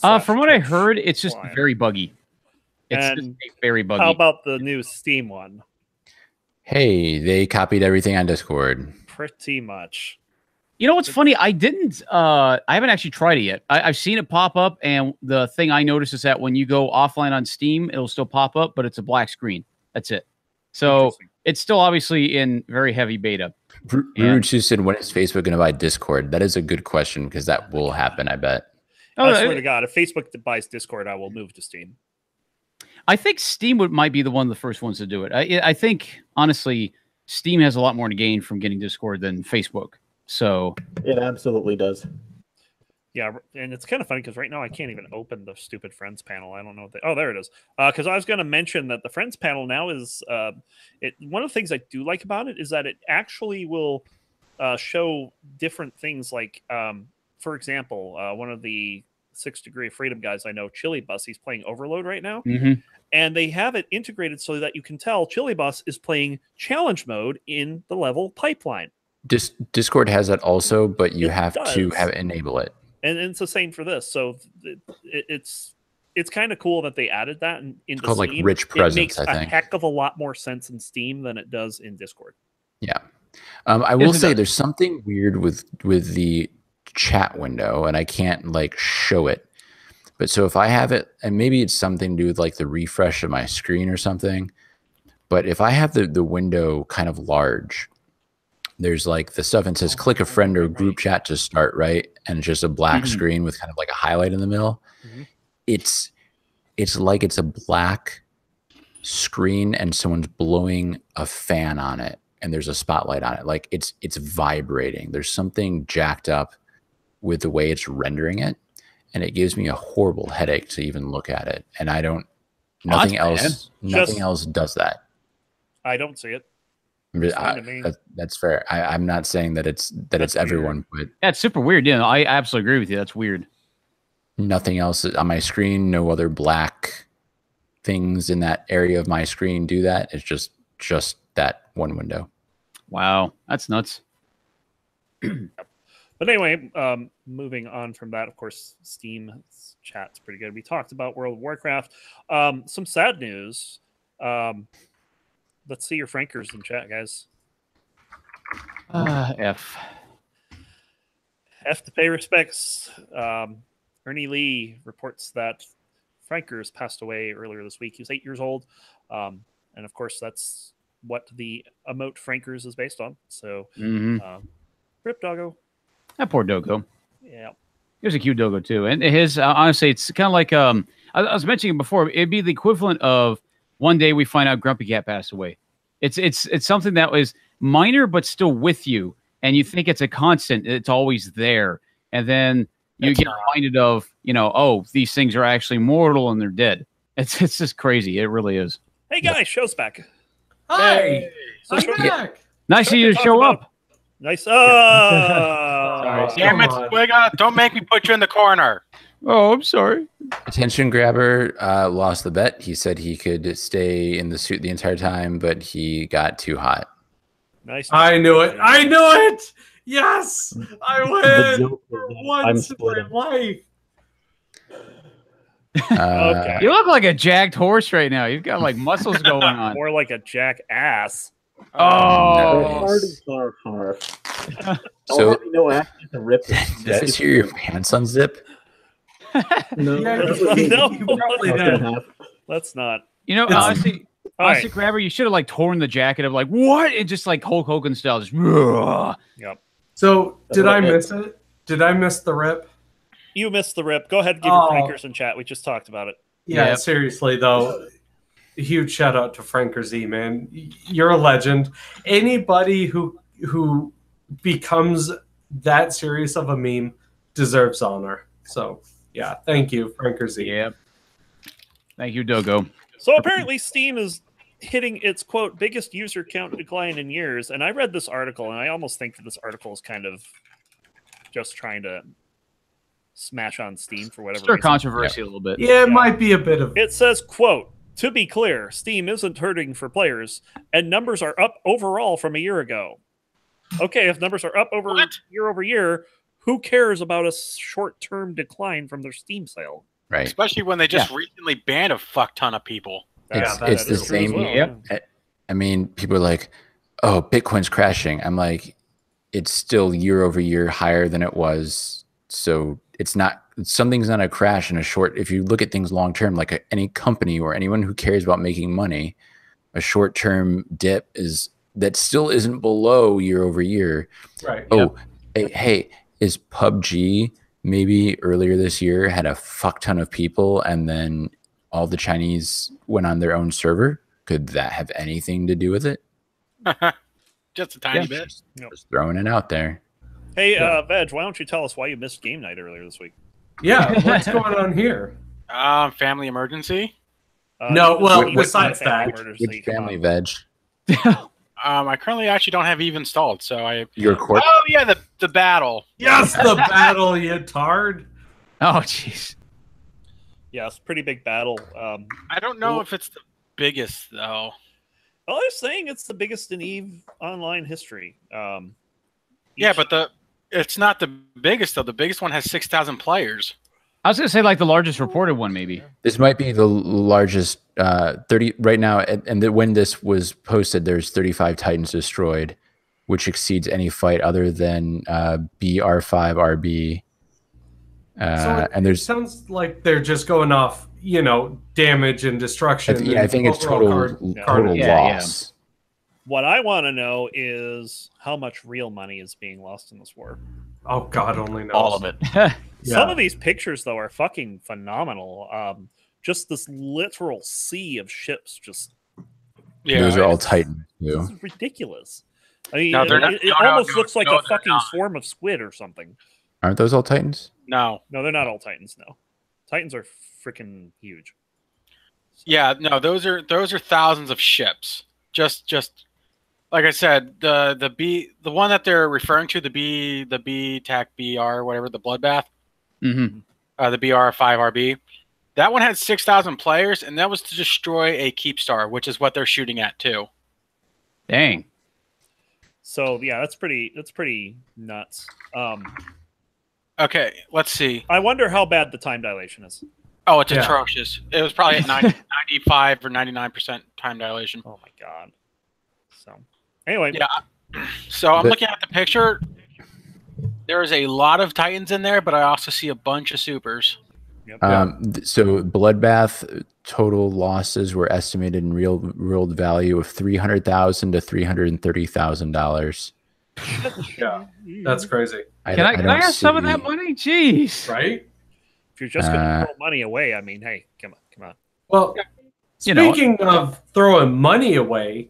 From what I Twitch heard, it's just line? very buggy. It's just And very buggy. How about the new Steam one? Hey, they copied everything on Discord. Pretty much. You know what's funny? I haven't actually tried it yet. I've seen it pop up, and the thing I noticed is that when you go offline on Steam, it'll still pop up, but it's a black screen. That's it. So Interesting. it's still obviously in very heavy beta. Rude Sue said, "When is Facebook going to buy Discord?" That is a good question because that will happen. I bet. I swear to God, if Facebook buys Discord, I will move to Steam. I think Steam might be one of the first ones to do it. I think honestly, Steam has a lot more to gain from getting Discord than Facebook. So It absolutely does. Yeah, and it's kind of funny because right now I can't even open the stupid Friends panel. I don't know what they... Oh, there it is. Because I was going to mention that the Friends panel now is... one of the things I do like about it is that it actually will show different things. Like, for example, one of the 6 Degree of Freedom guys I know, Chili Bus, he's playing Overload right now. And they have it integrated so that you can tell Chili Bus is playing challenge mode in the level pipeline. Discord has that also, but you It have to does. enable it. And it's the same for this. So it's kind of cool that they added that into called, like, Steam. rich presence, It makes I a think. heck of a lot more sense in Steam than it does in Discord. Yeah. I will Isn't say that- there's something weird with the chat window, and I can't like show it. But so if I have it, and maybe it's something to do with like the refresh of my screen or something, but if I have the window kind of large, there's like the stuff that says click a friend or group chat to start, right? And it's just a black screen with kind of like a highlight in the middle. It's like it's a black screen and someone's blowing a fan on it and there's a spotlight on it. Like it's vibrating. There's something jacked up with the way it's rendering it, and it gives me a horrible headache to even look at it. And I don't nothing else does that. I don't see it. I- to me. that's fair. I'm not saying that it's That's everyone, but That's super weird. Yeah, I absolutely agree with you. That's weird. nothing else on my screen. No other black things in that area of my screen do that. It's just that one window. Wow, that's nuts. But anyway, moving on from that, of course, Steam chat's pretty good. We talked about World of Warcraft. Some sad news. Let's see your Frankers in chat, guys. F. Have to pay respects. Ernie Lee reports that Frankers passed away earlier this week. He was 8 years old. And of course, that's what the emote Frankers is based on. So, rip doggo. That poor Dogo. Yeah. He was a cute Dogo too, and his honestly, it's kind of like I was mentioning before. It'd be the equivalent of one day we find out Grumpy Cat passed away. It's something that was minor but still with you, and you think it's a constant. It's always there, and then you get reminded of oh, these things are actually mortal and they're dead. It's just crazy. It really is. Hey, guys, show's back. Hi, So I'm show- back. Nice of you to talk show about- up. Nice. Sorry. Damn it, Come on. Swigga, don't make me put you in the corner. Oh, I'm sorry. Attention grabber lost the bet. He said he could stay in the suit the entire time, but he got too hot. Nice. I knew it. I knew it. Yes, I The win joke for is that I'm once in my splitting. life. Okay. You look like a jacked horse right now. You've got like muscles going on. More like a jackass. Oh, So- Already know after the rip. Does this hear your pants unzip? No, Yeah, that's you- what you I probably was did. gonna have. Let's not. honestly, All right. Grabber, you should have like torn the jacket of like what, and just like Hulk Hogan style, just. "Ugh." Yep. So That's did what I I did. miss it? Did I miss the rip? You missed the rip. Go ahead and give Oh. your Frankers in chat. We just talked about it. Yeah, Yep. seriously though. A huge shout out to Franker Z, man. You're a legend. Anybody who becomes that serious of a meme deserves honor. So yeah, thank you, Franker Z. Yeah. Thank you, Dogo. So apparently, Steam is hitting its quote biggest user count decline in years. And I read this article, and I almost think that this article is kind of just trying to smash on Steam for whatever Stir reason. controversy a little bit. Yeah, it might be a bit of It says, quote, to be clear, Steam isn't hurting for players, and numbers are up overall from a year ago. Okay, if numbers are up What? year over year, who cares about a short-term decline from their Steam sale? Right. Especially when they just recently banned a fuck ton of people. It's that it's the is true as same. well, Yep. yeah. I mean, people are like, "Oh, Bitcoin's crashing." I'm like, it's still year over year higher than it was. So it's not something's not a crash in a short. If you look at things long term, like any company or anyone who cares about making money, a short term dip is that still isn't below year over year. right. Oh, hey, is PUBG maybe earlier this year had a fuck ton of people and then all the Chinese went on their own server? Could that have anything to do with it? Just a tiny Yeah. bit. Just throwing it out there. Hey, Veg, why don't you tell us why you missed game night earlier this week? Yeah, what's going on here? Family emergency. No, well, you went to besides family that, emergency, Which come family on. veg? I currently actually don't have Eve installed, so I. Your corp. Oh yeah, the battle. Yes, the battle, you tard. Oh, jeez. Yeah, it's a pretty big battle. I don't know if it's the biggest though. Well, they're saying it's the biggest in Eve online history. Yeah, but it's not the biggest though. The biggest one has 6,000 players. I was gonna say like the largest reported one, maybe. This might be the largest 30 right now. When this was posted, there's 35 Titans destroyed, which exceeds any fight other than BR5RB. And It there's sounds like they're just going off, damage and destruction. I think it's overall total carnage. loss. What I want to know is how much real money is being lost in this war. Oh God, only knows. All of it. Some of these pictures, though, are fucking phenomenal. Just this literal sea of ships. Just Yeah, Those are all Titans this too. is no, I mean, No, they're not- it no, almost no, looks like no, a they're fucking not. swarm of squid or something. Aren't those all Titans? No. No, they're not all Titans. No, Titans are freaking huge. Yeah, no. Those are thousands of ships. Just like I said, the one that they're referring to, the B TAC BR, whatever, the Bloodbath, Mm-hmm. the BR5RB. That one had 6,000 players, and that was to destroy a Keepstar, which is what they're shooting at too. Dang. So yeah, that's pretty nuts. Okay, let's see. I wonder how bad the time dilation is. Oh, it's Yeah. atrocious. It was probably at 95 or 99% time dilation. Oh my god. So anyway, Yeah. So I'm But- looking at the picture. There is a lot of Titans in there, but I also see a bunch of supers. yep. So Bloodbath total losses were estimated in real world value of $300,000 to $330,000. Yeah, that's crazy, Can I don't have some of see- that money? Jeez. right? If you're just going to throw money away, I mean, hey, come on. Well, You know- speaking of throwing money away,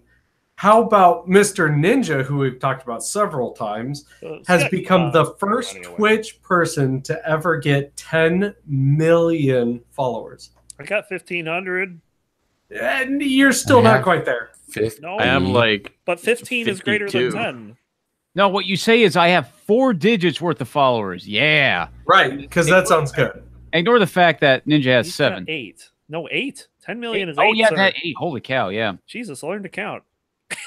how about Mr. Ninja, who we've talked about several times, has Yeah, become the throw first money away. Twitch person to ever get 10 million followers. I got 1,500, And you're still I not have- quite there. 50. No. I am like but 15 is greater than 52. 10. No, what you say is I have 4 digits worth of followers. Yeah. Right, because that sounds good. Ignore the fact that Ninja has He's got 7. 8. No, 8. 10 million is 8. Oh yeah, sir. that 8. Holy cow! Yeah. Jesus, I learned to count.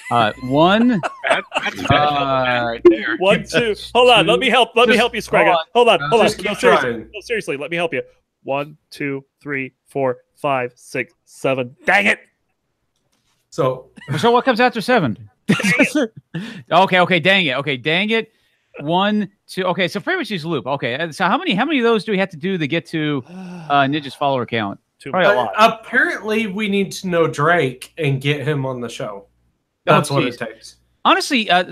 1. That's right there. 1, 2. Hold on. Let me help. Let me Just- help you, Scragga. hold Hold on. Just keep No, seriously. trying. No, seriously. Let me help you. 1, 2, 3, 4, 5, 6, 7. Dang it! So So what comes after 7? Okay. Dang it. Okay. Dang it. 1, 2. Okay. So pretty much just loop. Okay. So how many of those do we have to do to get to Ninja's follower count? Too Probably a much. lot. apparently, we need to know Drake and get him on the show. That's what it geez. takes. Honestly, I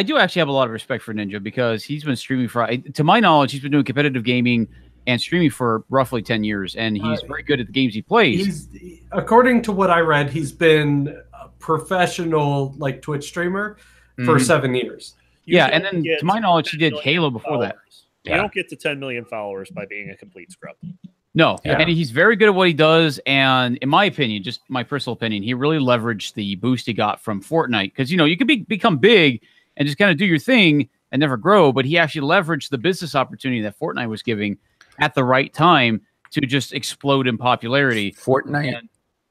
do actually have a lot of respect for Ninja because he's been streaming for, to my knowledge, he's been doing competitive gaming and streaming for roughly 10 years, and he's very good at the games he plays. According to what I read, he's been a professional Twitch streamer for Mhm. 7 years. You Yeah, don't and then get to my knowledge, he 10 did million Halo before that. followers. You don't get to 10 million followers by being a complete scrub. No, Yeah. and he's very good at what he does. And in my opinion, just my personal opinion, he really leveraged the boost he got from Fortnite because you can become big and just kind of do your thing and never grow. But he actually leveraged the business opportunity that Fortnite was giving at the right time to just explode in popularity. Fortnite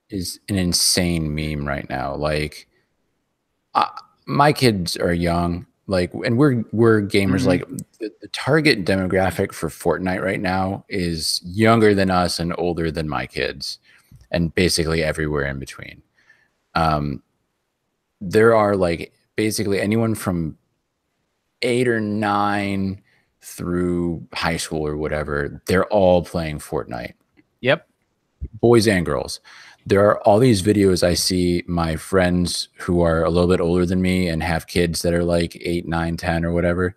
is an insane meme right now. Like, my kids are young, and we're gamers. Mhm. Like, the target demographic for Fortnite right now is younger than us and older than my kids, and basically everywhere in between. There are basically anyone from 8 or 9 through high school or whatever. They're all playing Fortnite. Yep. Boys and girls. There are all these videos I see my friends who are a little bit older than me and have kids that are 8, 9, 10 or whatever.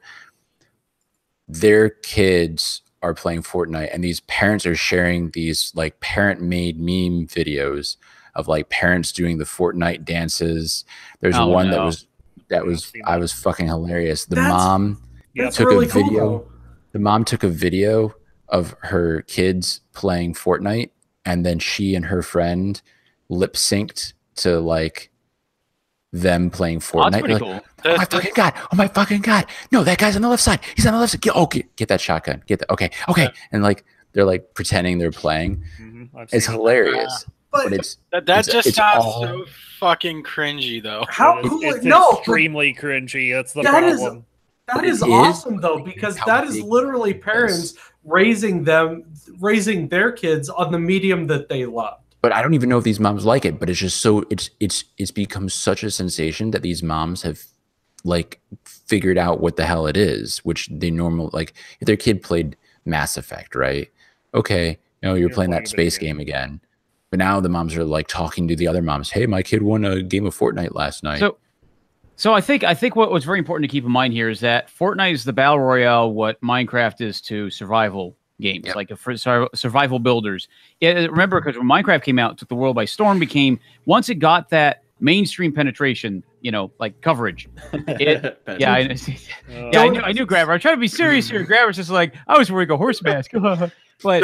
Their kids are playing Fortnite, and these parents are sharing these parent-made meme videos of parents doing the Fortnite dances. There's Oh, one no. that was I was fucking hilarious. The That's- mom That's took a really cool. video. Though. The mom took a video of her kids playing Fortnite, and then she and her friend lip synced to them playing Oh, Fortnite. that's pretty They're like, cool. oh my fucking god! Oh my fucking god! No, that guy's on the left side. He's on the left side. Get that shotgun. Get that. Okay. And like they're like pretending they're playing. It's hilarious. But it's That it's- just it's sounds all- so fucking cringy, though. how cool? It's No, extremely cringy. That's the That is- problem. that But is it is awesome though, because how that is big literally it is. parents raising their kids on the medium that they love. But I don't even know if these moms like it. But it's just so it's become such a sensation that these moms have like figured out what the hell it is, which they like if their kid played Mass Effect, right? Okay, you're playing that space game again. But now the moms are like talking to the other moms. Hey, my kid won a game of Fortnite last night. So I think what's very important to keep in mind here is that Fortnite is the battle royale what Minecraft is to survival games, Yep. like for survival builders. Remember, because when Minecraft came out, it took the world by storm. Once it got that mainstream penetration, like coverage. I knew Grabber. I'm trying to be serious here. Grabber's just like, I was wearing a horse mask. But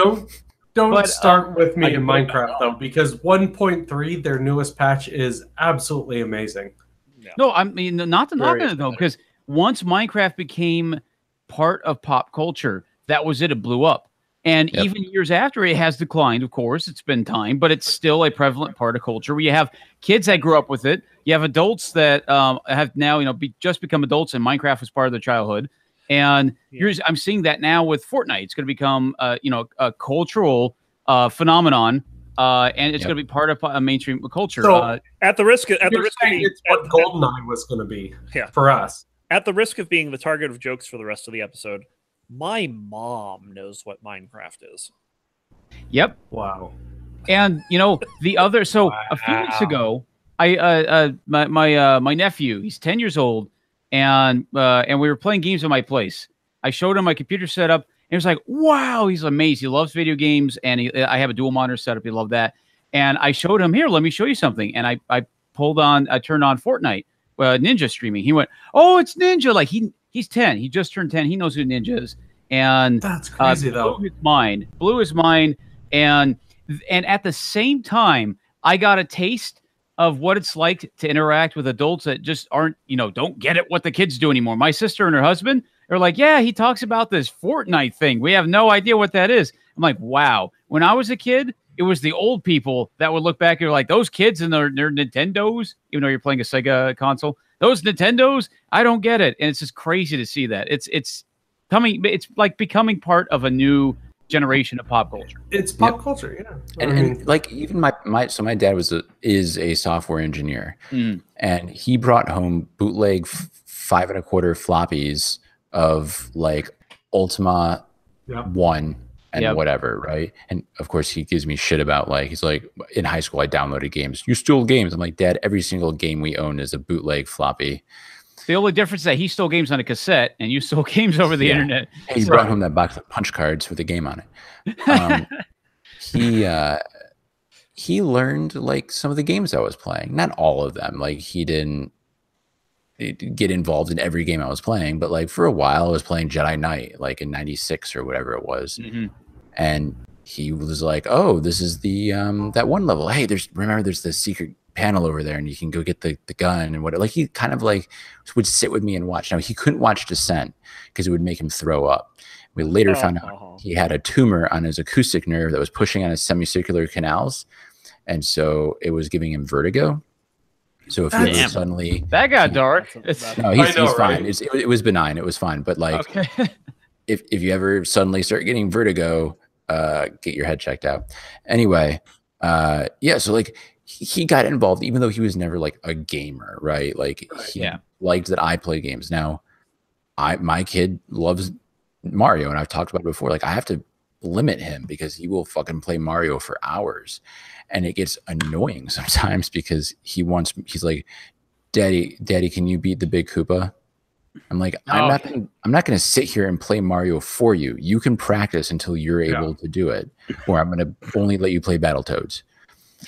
Don't start with me in Minecraft though, because 1.3, their newest patch, is absolutely amazing. no, I mean not to knock on it though, because once Minecraft became part of pop culture, that was it. It blew up. And Yep. even years after, it has declined, of course. It's been time, but it's still a prevalent part of culture where you have kids that grew up with it. You have adults that have now, just become adults, and Minecraft was part of their childhood. And I'm seeing that now with Fortnite. It's going to become, a cultural phenomenon, and it's going to be part of a mainstream culture. So- At the risk of You're saying being, it's what GoldenEye was going to be for us. at the risk of being the target of jokes for the rest of the episode, my mom knows what Minecraft is. Yep. Wow. And the other, so a few weeks ago, my nephew, he's 10 years old, and we were playing games at my place. I showed him my computer setup, and he was like, "Wow!" He's amazed. He loves video games, and I have a dual monitor setup. He loved that. And I showed him, here, let me show you something. And I turned on Fortnite, Ninja streaming. He went, "Oh, it's Ninja!" Like he's 10. He just turned 10. He knows who Ninja is. And That's crazy though. blew his mind. And at the same time, I got a taste of what it's like to interact with adults that just aren't, don't get it what the kids do anymore. My sister and her husband are like, yeah, he talks about this Fortnite thing. We have no idea what that is. I'm like, wow. When I was a kid, it was the old people that would look back and like, those kids and their Nintendos, even though you're playing a Sega console, those Nintendos, I don't get it. And it's just crazy to see that. It's like becoming part of a new generation of pop culture. It's pop culture, yeah. And like even my dad is a software engineer, and he brought home bootleg 5.25 floppies of like Ultima 1 and whatever, right? And of course he gives me shit about he's like, in high school I downloaded games. You stole games. I'm like, Dad, every single game we own is a bootleg floppy. The only difference is that he stole games on a cassette and you stole games over the internet. He brought home that box of punch cards with a game on it. He learned like some of the games I was playing, not all of them. Like he didn't get involved in every game I was playing, but like for a while I was playing Jedi Knight, like in '96 or whatever it was. And he was like, "Oh, this is the that one level. Hey, there's the secret panel over there, and you can go get the gun and what." Like he kind of like would sit with me and watch. Now he couldn't watch Descent because it would make him throw up. We later found out he had a tumor on his acoustic nerve that was pushing on his semicircular canals, and so it was giving him vertigo. So if he ever suddenly that got dark. No, he's fine. It was benign. It was fine. But like, if you ever suddenly start getting vertigo, get your head checked out. Anyway, so like he got involved, even though he was never like a gamer, right? Like he liked that I play games. Now, my kid loves Mario, and I've talked about it before. Like I have to limit him because he will fucking play Mario for hours. And it gets annoying sometimes because he's like, Daddy, can you beat the Big Koopa? I'm like, I'm not going to sit here and play Mario for you. You can practice until you're able to do it, or I'm going to only let you play Battletoads.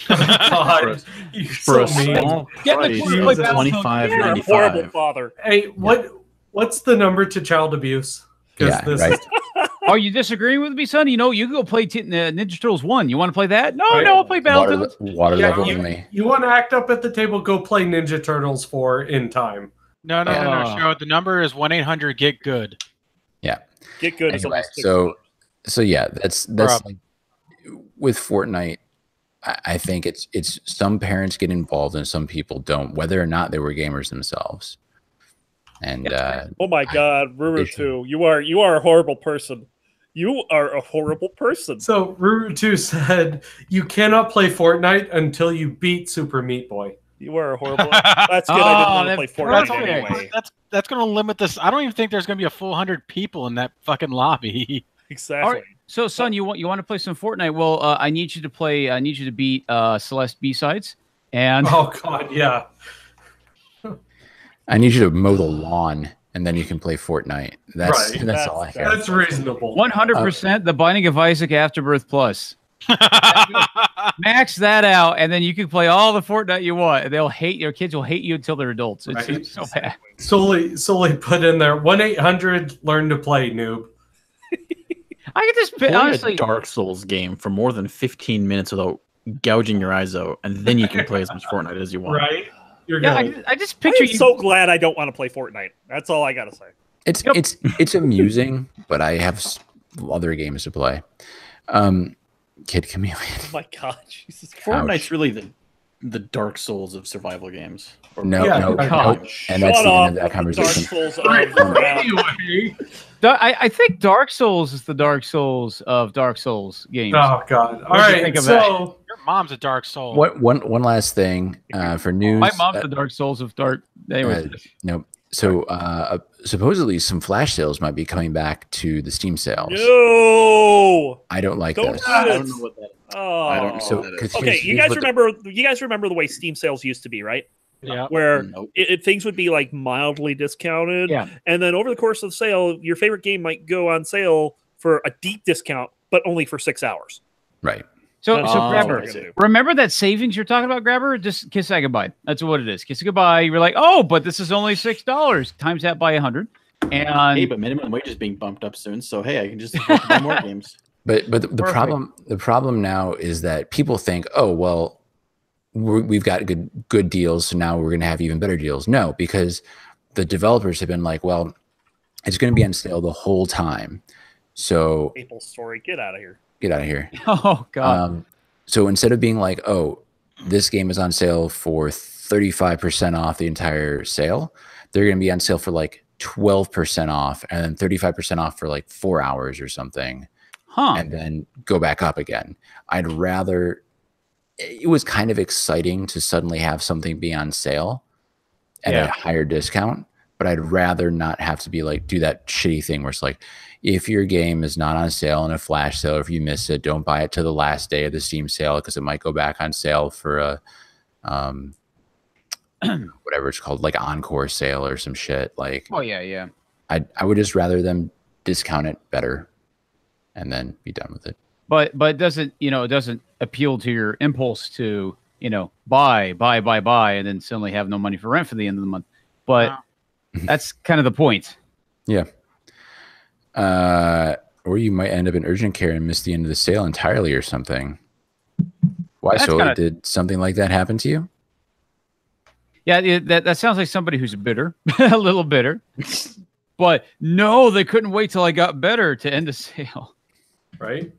God, For a small price, $25.95. Horrible father. Hey, what's the number to child abuse? Yeah, right. Are you disagreeing with me, son? You know, you can go play Ninja Turtles 1. You want to play that? No, Right. no, I'll play Battletoads. Water Yeah, level only. You want to act up at the table? Go play Ninja Turtles 4 in time. No. Show the number is 1-800 get good. Yeah. Get good. is Anyway, almost so yeah, that's like, with Fortnite. I think it's some parents get involved and some people don't, whether or not they were gamers themselves. And oh my God, Ruru2, you are a horrible person. You are a horrible person. So Ruru2 said you cannot play Fortnite until you beat Super Meat Boy. You are a horrible. That's good. I didn't want to play Fortnite anyway. That's going to limit this. I don't even think there's going to be a full 100 people in that fucking lobby. Exactly. All right. So, son, you want to play some Fortnite? Well, I need you to play. I need you to beat Celeste B-Sides. And Oh God, yeah. I need you to mow the lawn, and then you can play Fortnite. That's Right. that's all I care. That's reasonable. 100% The Binding of Isaac Afterbirth Plus. Max that out, and then you can play all the Fortnite you want. They'll hate your kids. Will hate you until they're adults. It's Right. so bad. Solely put in there 1-800 learn to play, noob. I could just Play honestly. a Dark Souls game for more than 15 minutes without gouging your eyes out, and then you can play as much Fortnite as you want. Right? You're Yeah, good. I just picture I'm you. so glad I don't want to play Fortnite. That's all I gotta say. It's amusing, but I have other games to play. Kid Chameleon. Oh my God, Jesus Christ. Fortnite's really the Dark Souls of survival games. Or No, Yeah, no, right. no. And that's Shut the up. end of that Dark conversation. Souls of Anyway. I think Dark Souls is the Dark Souls of Dark Souls games. Oh God. All What do you right. think of So Your mom's a dark soul. One last thing for news. My mom's the Dark Souls of Dark. Anyways, No. So supposedly some flash sales might be coming back to the Steam sales. No. I don't like Don't this. do I this. don't know what that is. Oh. I don't know So, what that is. 'cause Okay, here's- you here's guys what the- remember? You guys remember the way Steam sales used to be, right? Yeah. Where Nope. things would be like mildly discounted, Yeah. and then over the course of the sale, your favorite game might go on sale for a deep discount, but only for 6 hours. Right. so That's Oh, what Grabber, they're gonna do. remember that savings you're talking about, Grabber? Just kiss that goodbye. That's what it is. Kiss it goodbye. You're like, oh, but this is only $6. Times that by 100. And Hey, but minimum wage is being bumped up soon, so hey, I can just buy more games. But the Perfect. problem now is that people think, oh well, we've got good deals, so now we're going to have even better deals. No, because the developers have been like, well, it's going to be on sale the whole time, so Maple Story, get out of here. get out of here. oh god, So instead of being like, oh, this game is on sale for 35% off the entire sale, they're going to be on sale for like 12% off and then 35% off for like 4 hours or something. huh? And then go back up again. I'd rather. It was kind of exciting to suddenly have something be on sale at a higher discount, but I'd rather not have to be like do that shitty thing where it's like, if your game is not on sale in a flash sale, if you miss it, don't buy it to the last day of the Steam sale because it might go back on sale for a whatever it's called, like encore sale or some shit. Like, Oh yeah. I would just rather them discount it better and then be done with it. But it doesn't it doesn't appeal to your impulse to buy, and then suddenly have no money for rent for the end of the month. But that's kind of the point. Yeah. Or you might end up in urgent care and miss the end of the sale entirely or something. Why That's so? kinda- Did something like that happen to you? Yeah, that sounds like somebody who's bitter, a little bitter. But no, they couldn't wait till I got better to end the sale. right.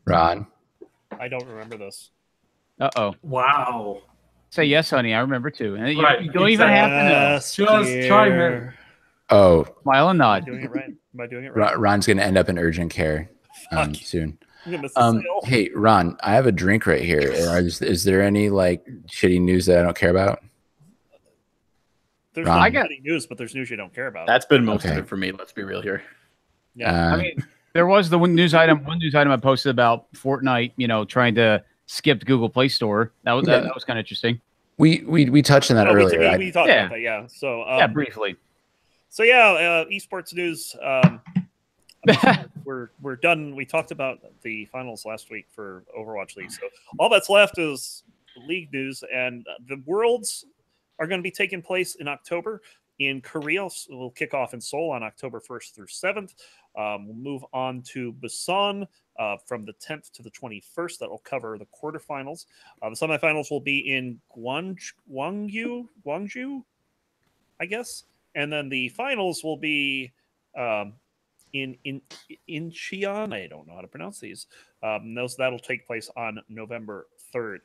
Ron? I don't remember this. Uh-oh. Wow. Say yes, honey. I remember too. And Right, you don't even have to know. Yes, Just chime in. dear. Oh, Smile and Am I nod. doing it right? Am I doing it right? Ron's going to end up in urgent care Fuck. soon. I'm gonna miss the sale. Hey, Ron, I have a drink right here. Is there any like shitty news that I don't care about? There's Ron. not I got- any news, but there's news you don't care about. That's been most Okay. of it for me. Let's be real here. Yeah. I mean, there was the one news item I posted about Fortnite, trying to skip Google Play Store. That was that was kind of interesting. We touched on that Oh, earlier. we talked Yeah. about that, yeah. So Yeah, briefly. So esports news. We're done. We talked about the finals last week for Overwatch League. So all that's left is league news, and the Worlds are going to be taking place in October in Korea. So we'll kick off in Seoul on October 1st through 7th. We'll move on to Busan from the 10th to the 21st. That will cover the quarterfinals. The semifinals will be in Gwangju, I guess, and then the finals will be in Incheon. I don't know how to pronounce these. That'll take place on November 3rd.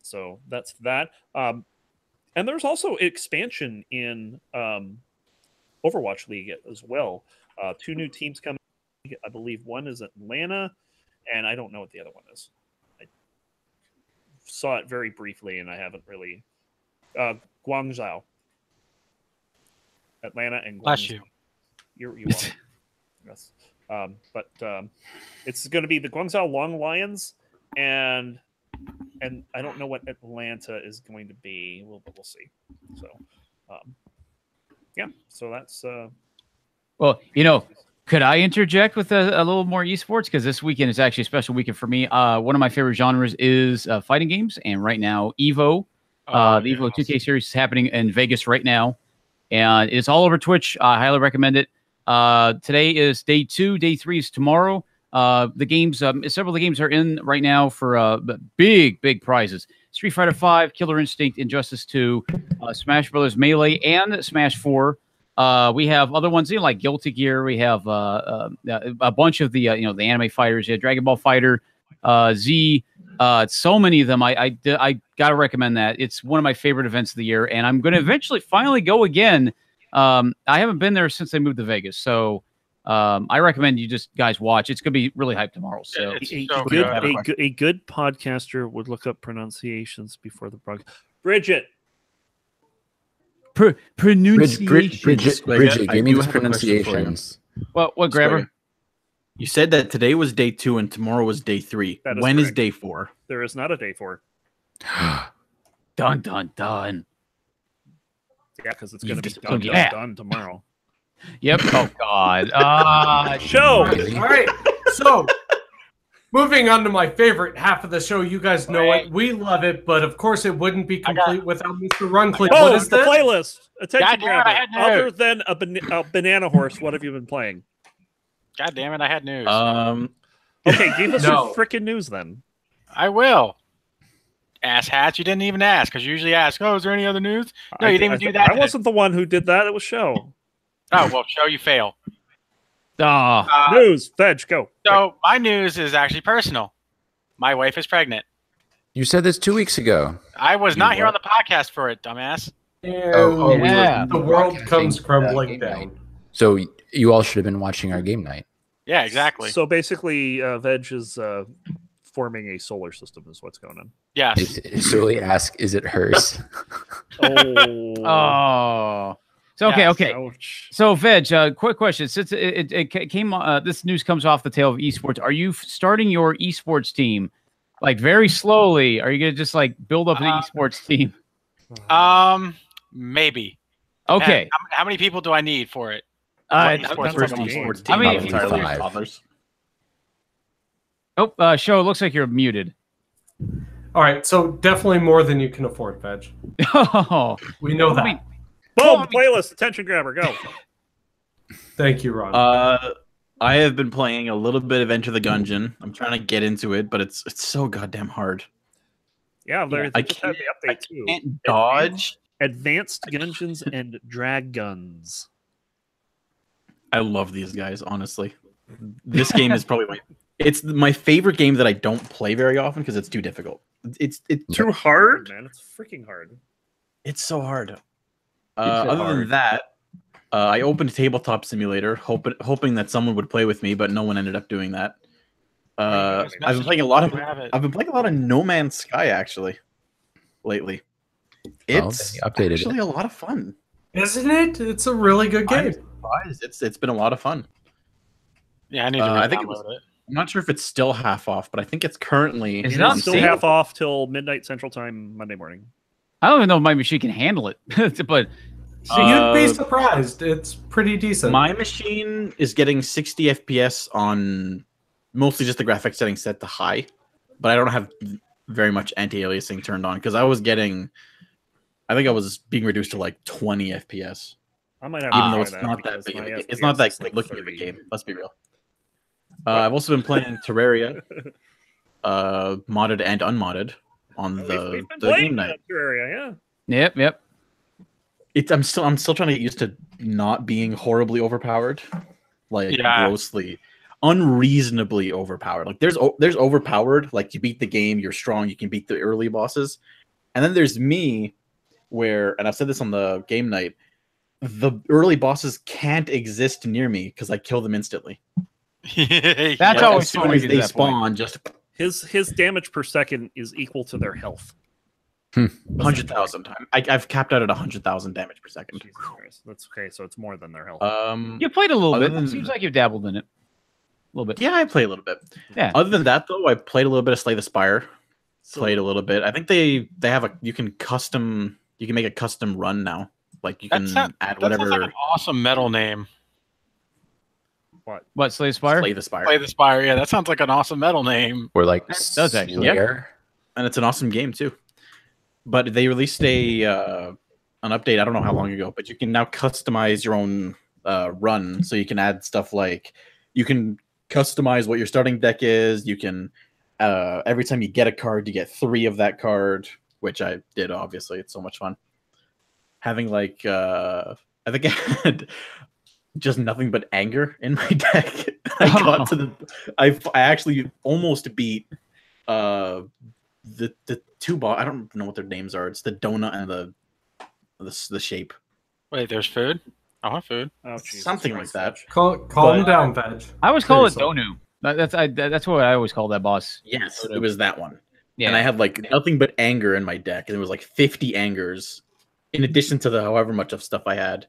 So that's that. And there's also expansion in Overwatch League as well. 2 new teams coming. I believe one is Atlanta, and I don't know what the other one is. I saw it very briefly, and I haven't really. Guangzhou, Atlanta, and Guangzhou. Bless you. You're welcome. Yes. But it's going to be the Guangzhou Long Lions, and I don't know what Atlanta is going to be. We'll see. So, yeah. So that's. Well, could I interject with a little more esports? Because this weekend is actually a special weekend for me. One of my favorite genres is fighting games, and right now, EVO, the EVO 2K series is happening in Vegas right now, and it's all over Twitch. I highly recommend it. Today is day 2. Day 3 is tomorrow. The games, several of the games are in right now for big prizes. Street Fighter V, Killer Instinct, Injustice 2, Smash Brothers Melee, and Smash 4. We have other ones like Guilty Gear. We have a bunch of the the anime fighters. Yeah, Dragon Ball Fighter, Z. So many of them. I gotta recommend that. It's one of my favorite events of the year, and I'm going to eventually finally go again. I haven't been there since I moved to Vegas, so I recommend you just guys watch. It's going to be really hyped tomorrow. So a good podcaster would look up pronunciations before the broadcast. Bridget. Bridget, I give me do those have a question for you. pronunciations. What Grabber? You said that today was day 2 and tomorrow was day 3. That is When is correct. day 4? There is not a day 4. Dun dun dun. Yeah, because it's going to be Oh, done, yeah. done tomorrow. Yep. Oh God. Show. All right. So, moving on to my favorite half of the show. You guys know it. We love it, but of course, it wouldn't be complete without Mr. Runcliffe. Oh, What it's is the this? playlist. Attention, God damn it, I grabber. had Other than a banana horse, what have you been playing? God damn it, I had news. Okay, give us No. your freaking news then. I will. Ass hats, you didn't even ask, because you usually ask, is there any other news? No, you didn't even do that. I wasn't the one who did that. It was show. Oh, well, show you fail. News. Veg, go. So my news is actually personal. My wife is pregnant. You said this 2 weeks ago. I was not here on the podcast for it, dumbass. Oh, we yeah. were The world broadcasting, comes crumbling game down. night. So you all should have been watching our game night. Yeah, exactly. So basically, Veg is forming a solar system is what's going on. Yes. Solely ask, is it hers? Oh. Oh. So okay, Yes. okay. Ouch. So Veg, quick question. Since it came, this news comes off the tail of esports. Are you starting your esports team like very slowly? Are you gonna just like build up an esports team? Maybe. Okay. How many people do I need for it? That's First like a esports I team, mean, not entirely five. toddlers. Oh, show. It looks like you're muted. All right, so definitely more than you can afford, Veg. Oh, We know that. I mean, Boom. Playlist. Attention, grabber. Go. Thank you, Ron. I have been playing a little bit of Enter the Gungeon. I'm trying to get into it, but it's so goddamn hard. Yeah, they I just had the I update too. can't dodge. Advanced Dungeons and Drag Guns. I love these guys, honestly. This game is probably it's my favorite game that I don't play very often because it's too difficult. It's too hard. Man, it's freaking hard. It's so hard. so Other hard. than that, I opened Tabletop Simulator, hoping that someone would play with me, but no one ended up doing that. I've been playing a lot of No Man's Sky actually lately. It's they updated actually a lot of fun. Isn't it? It's a really good game. It's been a lot of fun. Yeah, I need to I think re-download it. I'm not sure if it's still half off, but I think it's currently. Is it It's on still sale? half off till midnight Central Time Monday morning. I don't even know if my machine can handle it, but So you'd be surprised. It's pretty decent. My machine is getting 60 FPS on mostly just the graphics setting set to high, but I don't have very much anti-aliasing turned on because I think I was being reduced to like 20 FPS. I might have Even to though try it's not that because big of my a game. It's FPS not that is like good looking of a 30. game. Let's be real. I've also been playing Terraria, modded and unmodded on We've the been the playing game night. that area, Yep. I'm still trying to get used to not being horribly overpowered, like Yeah. grossly, unreasonably overpowered. Like there's overpowered, like you beat the game, you're strong, you can beat the early bosses, and then there's me, where, and I've said this on the game night, the early bosses can't exist near me because I kill them instantly. That's Like, always as soon fun as to they that point. spawn, just His damage per second is equal to their health. 100,000 times. I've capped out at 100,000 damage per second. Jesus Christ. That's okay, so it's more than their health. You played a little Other bit. than- It seems like you've dabbled in it. A little bit. Yeah, I play a little bit. Yeah. Other than that, though, I played a little bit of Slay the Spire. So- Played a little bit. I think they have you can make a custom run now. Like you can add That whatever. sounds like an awesome metal name. What, Slay the Spire? Slay the Spire. Play the Spire. Yeah, that sounds like an awesome metal name. Or like does actually. Slayer. And it's an awesome game too. But they released an update, I don't know how long ago, but you can now customize your own run. So you can add stuff like you can customize what your starting deck is. You can every time you get a card, you get 3 of that card, which I did. Obviously, it's so much fun. Having like I think I had just nothing but anger in my deck. I actually almost beat the two boss. I don't know what their names are. It's the donut and the shape. Wait, there's food? I want food. Oh, Jesus Something like Christ. that. Calm down, Veg. I always call it Seriously. Donu. That's what I always call that boss. Yes, it was that one. Yeah. And I had like nothing but anger in my deck, and it was like 50 angers in addition to the however much of stuff I had.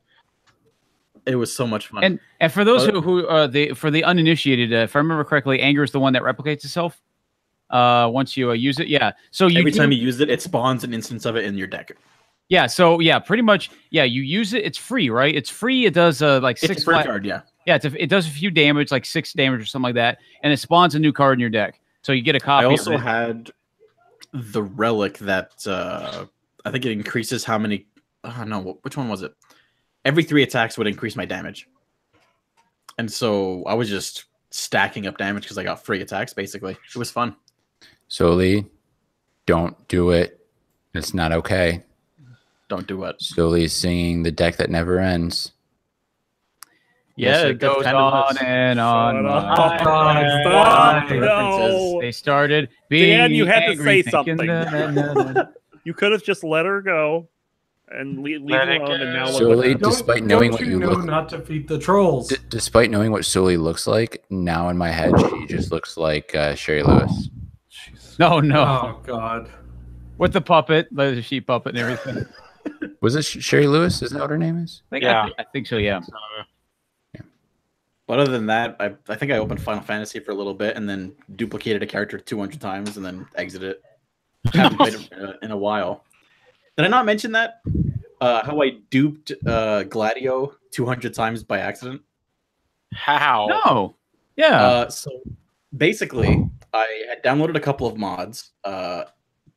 It was so much fun. And for those who for the uninitiated, if I remember correctly, anger is the one that replicates itself. Once you use it, yeah. So every time you use it, it spawns an instance of it in your deck. Yeah. So yeah, pretty much. Yeah, you use it. It's free, right? It's free. It does like It's 6 a free flat. card, yeah. Yeah, it does a few damage, like 6 damage or something like that, and it spawns a new card in your deck. So you get a copy. I also of it. had the relic that I think it increases how many. No, which one was it? Every 3 attacks would increase my damage, and so I was just stacking up damage because I got free attacks. Basically, it was fun. Soli, don't do it. It's not okay. Don't do it. Soli's singing the deck that never ends. Yes, Yeah, it it goes kind of on is. and on. Shut my up. mind. Stop. References. No. They started being Dan, you had to angry, say thinking something. that- You could have just let her go and leave Let her it alone. And now go. look Soli, what happened. despite knowing don't what you know look, not to feed the trolls. despite knowing what Soli looks like, now in my head she just looks like Sherry Lewis. No, no. Oh God. With the puppet, the sheep puppet and everything. Was it Sherry Lewis? Is that what her name is? Yeah. I think so, yeah. But other than that, I think I opened Final Fantasy for a little bit and then duplicated a character 200 times and then exited it. Haven't played it in a while. Did I not mention that? How I duped Gladio 200 times by accident? How? No. Yeah. So basically, I had downloaded a couple of mods,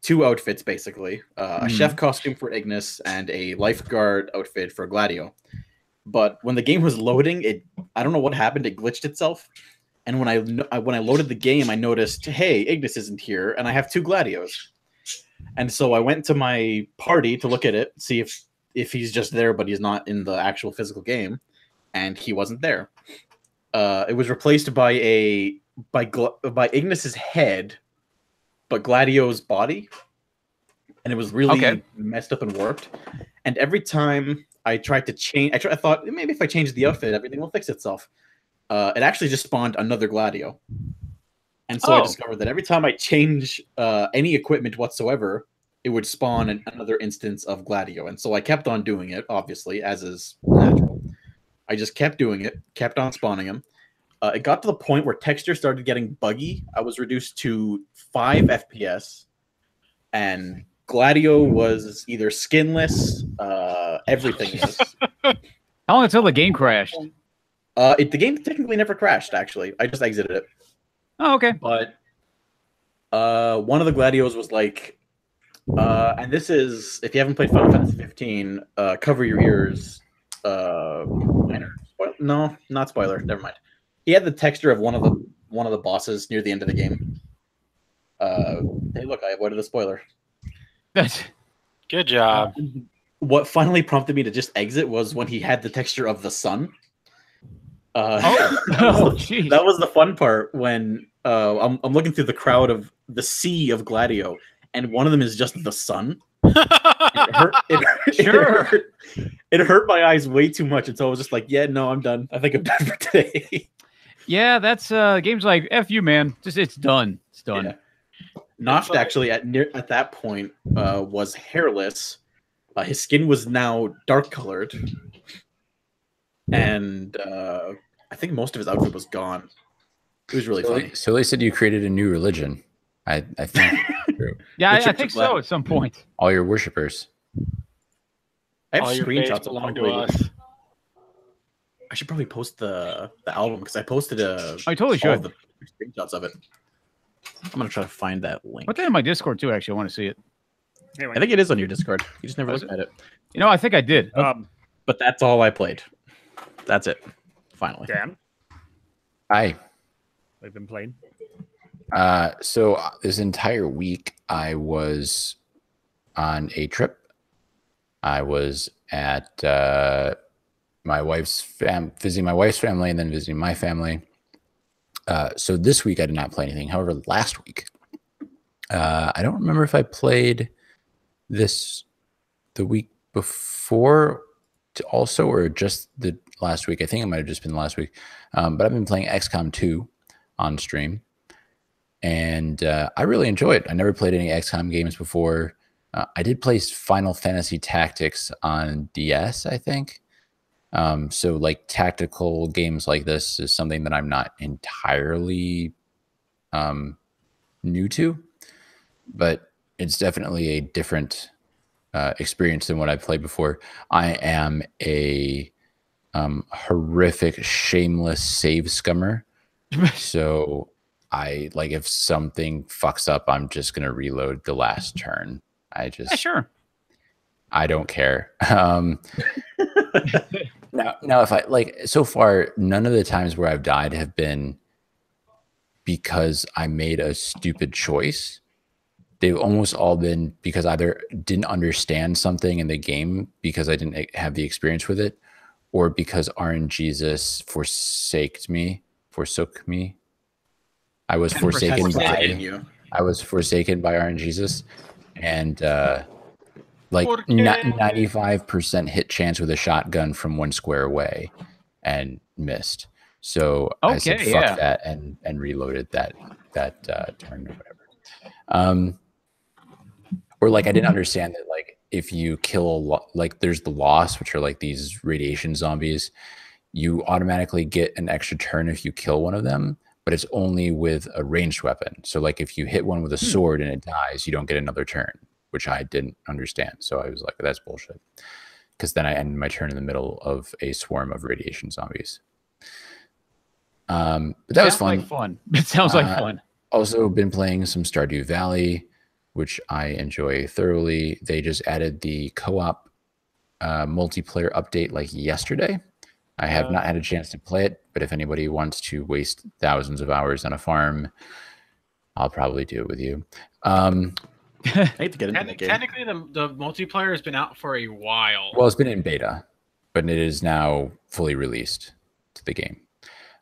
2 outfits basically, a chef costume for Ignis and a lifeguard outfit for Gladio. But when the game was loading, I don't know what happened. It glitched itself, and when I loaded the game, I noticed, hey, Ignis isn't here, and I have 2 Gladios. And so I went to my party to look at it, see if he's just there, but he's not in the actual physical game, and he wasn't there. It was replaced by Ignis's head, but Gladio's body, and it was really messed up and warped. And every time I tried to change, I thought maybe if I change the outfit, everything will fix itself. It actually just spawned another Gladio. And so I discovered that every time I change any equipment whatsoever, it would spawn another instance of Gladio. And so I kept on doing it, obviously, as is natural. I just kept doing it, kept on spawning him. It got to the point where texture started getting buggy. I was reduced to 5 FPS, and Gladio was either skinless, everything was. How long until the game crashed? The game technically never crashed, actually. I just exited it. Oh, okay. But one of the Gladios was like, and this is, if you haven't played Final Fantasy 15, cover your ears. no, not spoiler. Never mind. He had the texture of one of the bosses near the end of the game. Hey, look, I avoided a spoiler. That's Good job. What finally prompted me to just exit was when he had the texture of the sun. jeez. That was the fun part when I'm looking through the crowd of the sea of Gladio, and one of them is just the sun. It hurt my eyes way too much, and so I was just like, "Yeah, no, I'm done. I think I'm done for today." Yeah, that's games like F you, man. Just it's done. It's done. Yeah. Noft actually at that point was hairless. His skin was now dark colored, and I think most of his outfit was gone. It was really funny. So they said you created a new religion. I think. Yeah, I Church think of so Gladio. at some point. All your worshippers. I have All your screenshots faith of belong to probably. us. I should probably post the album because I posted I totally all should. of the screenshots of it. I'm gonna try to find that link. Put that in my Discord too. Actually, I want to see it. Anyway, I think it is on your Discord. You just never Is looked at it. You know, I think I did. But that's all I played. That's it. Finally. Dan, Hi. we've been playing. So this entire week I was on a trip. I was at my wife's visiting my wife's family and then visiting my family. So this week I did not play anything. However, last week, I don't remember if I played the week before also, or just the last week. I think it might have just been last week. But I've been playing XCOM 2 on stream, and I really enjoy it. I never played any XCOM games before. I did play Final Fantasy Tactics on DS, I think. So like tactical games like this is something that I'm not entirely new to, but it's definitely a different experience than what I've played before. I am a horrific, shameless save scummer. So I like if something fucks up, I'm just gonna reload the last turn. Yeah, sure. I don't care. Now, if I like so far, none of the times where I've died have been because I made a stupid choice. They've almost all been because either didn't understand something in the game because I didn't have the experience with it, or because RNGesus forsook me. I was forsaken by RNGesus, and like 95% hit chance with a shotgun from 1 square away and missed. So I said fuck that and reloaded that turn or whatever. Or like I didn't understand that like if you kill like there's the Lost, which are like these radiation zombies, you automatically get an extra turn if you kill one of them, but it's only with a ranged weapon. So like if you hit one with a sword and it dies, you don't get another turn, which I didn't understand. So I was like, that's bullshit. Because then I ended my turn in the middle of a swarm of radiation zombies. But that was fun. Like fun. It sounds like fun. Also been playing some Stardew Valley, which I enjoy thoroughly. They just added the co-op multiplayer update like yesterday. I have not had a chance to play it, but if anybody wants to waste thousands of hours on a farm, I'll probably do it with you. I hate to get into the game. Technically, the multiplayer has been out for a while. Well, it's been in beta, but it is now fully released to the game.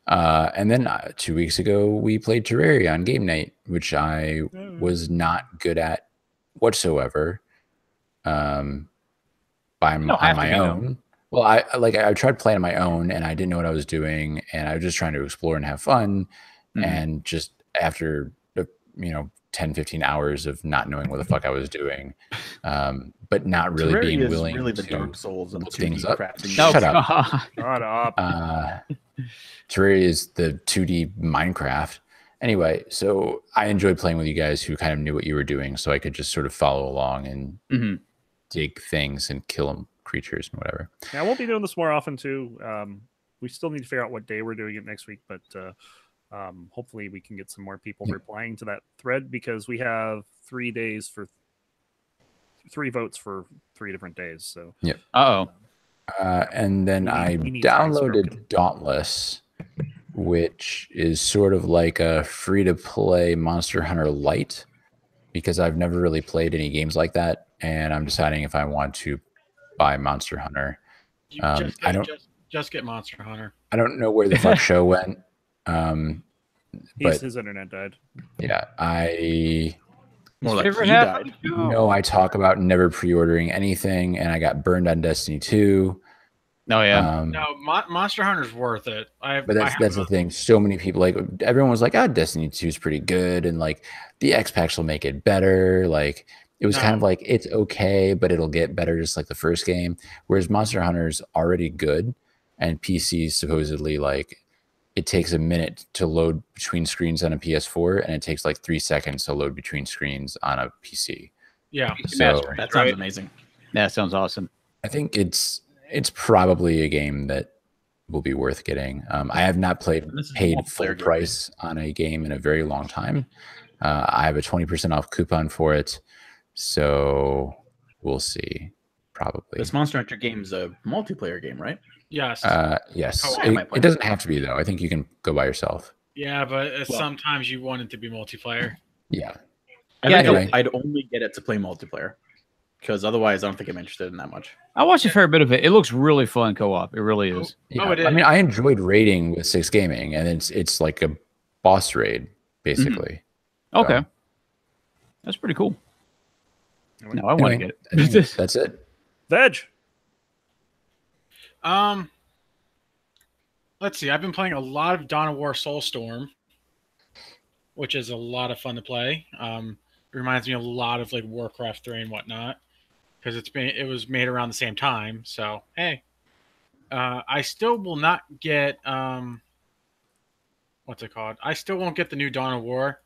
And then 2 weeks ago, we played Terraria on game night, which I was not good at whatsoever on my own. Well, I tried playing on my own, and I didn't know what I was doing, and I was just trying to explore and have fun. And just after 10-15 hours of not knowing what the fuck I was doing, but not really Terraria being is willing really the to Dark Souls and look things 2D up. crafting. Shut up. Shut up. Terraria is the 2D Minecraft. Anyway, so I enjoyed playing with you guys who kind of knew what you were doing, so I could just sort of follow along and dig things and kill them, creatures and whatever. Yeah, I won't be doing this more often too. We still need to figure out what day we're doing it next week, but hopefully we can get some more people replying to that thread because we have 3 days for 3 votes for 3 different days. So Uh-oh. And then I we need Time Stroken. downloaded Dauntless, which is sort of like a free-to-play Monster Hunter Lite, because I've never really played any games like that, and I'm deciding if I want to buy Monster Hunter. Just get Monster Hunter. I don't know where the fuck show went. But His internet died. yeah, I More like Favorite he half of died. the show. know I talk about never pre-ordering anything, and I got burned on Destiny 2. Oh yeah. No, Monster Hunter's worth it. But that's the thing. So many people, like, everyone was like, Destiny 2 is pretty good, and like the X packs will make it better. Like, it was kind of like, it's okay, but it'll get better, just like the first game. Whereas Monster Hunter's already good, and PC supposedly, like, it takes a minute to load between screens on a PS4, and it takes like 3 seconds to load between screens on a PC. Yeah. So That sounds amazing. That sounds awesome. I think it's probably a game that will be worth getting. I have not paid multiplayer full game. price on a game in a very long time. I have a 20% off coupon for it, so we'll see. Probably. This Monster Hunter game's a multiplayer game, right? Yes. Yes. Oh, I might play It doesn't have to be, though. I think you can go by yourself. Yeah, but sometimes you want it to be multiplayer. Yeah. I Yeah, think anyway. I'd only get it to play multiplayer, because otherwise I don't think I'm interested in that much. I watched a fair bit of it. It looks really fun co-op. It really is. Yeah. Oh, it I is. mean, I enjoyed raiding with Six Gaming, and it's like a boss raid, basically. Okay. So, That's pretty cool. No, I want to anyway, get I it. think that's it. Veg. Let's see. I've been playing a lot of Dawn of War Soulstorm, which is a lot of fun to play. It reminds me a lot of like Warcraft 3 and whatnot, because it was made around the same time. So hey, I still will not get what's it called? I still won't get the new Dawn of War,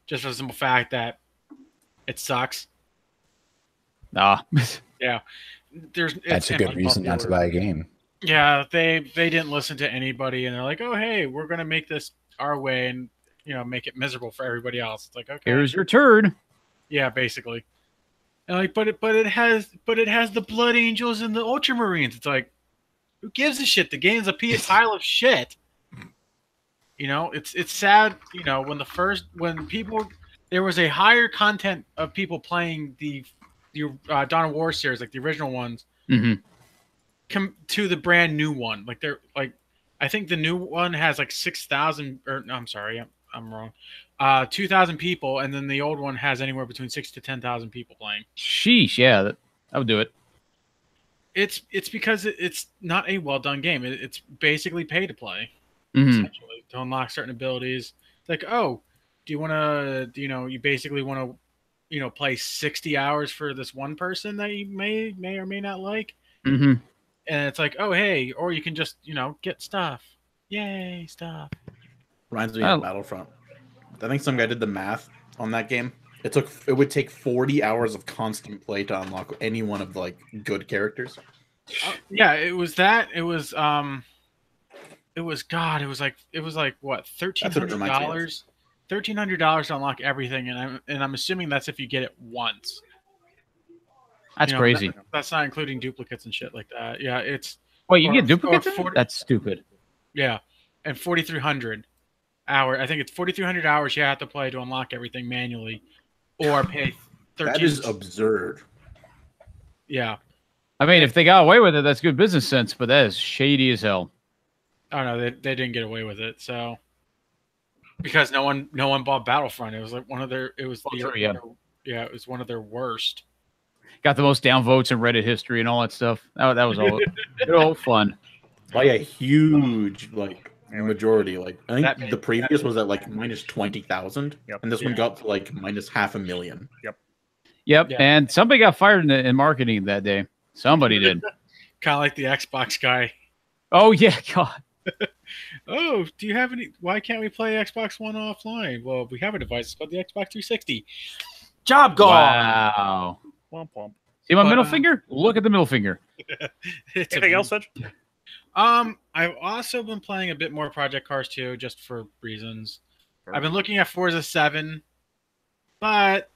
just for the simple fact that it sucks. Ah. Yeah, That's a good reason not to buy a game. Yeah, they didn't listen to anybody, and they're like, "Oh, hey, we're gonna make this our way, and make it miserable for everybody else." It's like, okay, Here's your turd. yeah, basically. And like, but it has the Blood Angels and the Ultramarines. It's like, who gives a shit? The game's a pile of shit. It's sad. When people, there was a higher content of people playing the Dawn of War series, like the original ones, Mm-hmm. come to the brand new one. Like I think the new one has like 6,000, or no, I'm sorry, I'm wrong. 2,000 people, and then the old one has anywhere between 6,000 to 10,000 people playing. Sheesh. Yeah, I would do it. It's because it's not a well done game. It's basically pay to play, Mm-hmm. essentially, to unlock certain abilities. It's like, oh, do you want to? You basically want to, play 60 hours for this one person that you may or may not like. Mm-hmm. And it's like, oh, hey, or you can just, get stuff. Yay, stuff. Reminds me of Battlefront. I think some guy did the math on that game. It would take 40 hours of constant play to unlock any one of like good characters. Yeah, it was that. It was like what, $1,300? $1,300 to unlock everything, and I'm assuming that's if you get it once. That's crazy. That's not including duplicates and shit like that. Yeah, it's Wait, you or- get duplicates? or in it? 40 That's stupid. yeah, and 4,300 hours. I think it's 4,300 hours you have to play to unlock everything manually, or pay 13. That is absurd. Yeah. I mean, if they got away with it, that's good business sense, but that is shady as hell. Oh no, they didn't get away with it. So because no one bought Battlefront. It was like one of their. It was True, yeah. Yeah, it was one of their worst. Got the most downvotes in Reddit history and all that stuff. That was all good old fun. By a huge majority. Like I think That- the previous was at like minus 20,000, Yep. and this one got to like minus 500,000. Yep, Yeah. and somebody got fired in marketing that day. Somebody did. Kind of like the Xbox guy. Oh yeah, God. Oh, do you have any? Why can't we play Xbox One offline? Well, we have a device. It's called the Xbox 360. Job gone. Wow. Womp womp. See my But, middle finger? Look at the middle finger. It's Anything else, Veg? I've also been playing a bit more Project Cars 2, just for reasons. I've been looking at Forza 7, but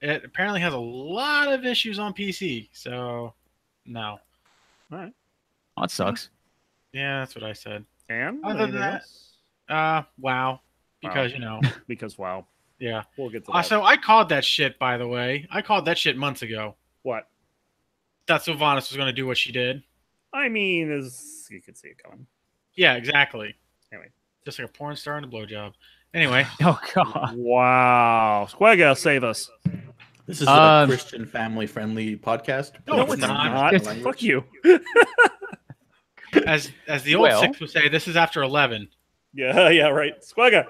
it apparently has a lot of issues on PC. So, no. All right. Oh, it sucks. Yeah, that's what I said. And Other than anything that, else? WoW, because Because wow, yeah. we'll get to that. Also, I called that shit. By the way, I called that shit months ago. What? That Sylvanas was going to do what she did. I mean, is you could see it coming. Yeah, exactly. Anyway. Just like a porn star and a blowjob. Anyway, Oh god. Wow, Squagga, save us. This is a Christian family-friendly podcast. No, Please it's don't not. use that language. Fuck you. as the old Well. six would say, this is after 11. Yeah, right. Squagga.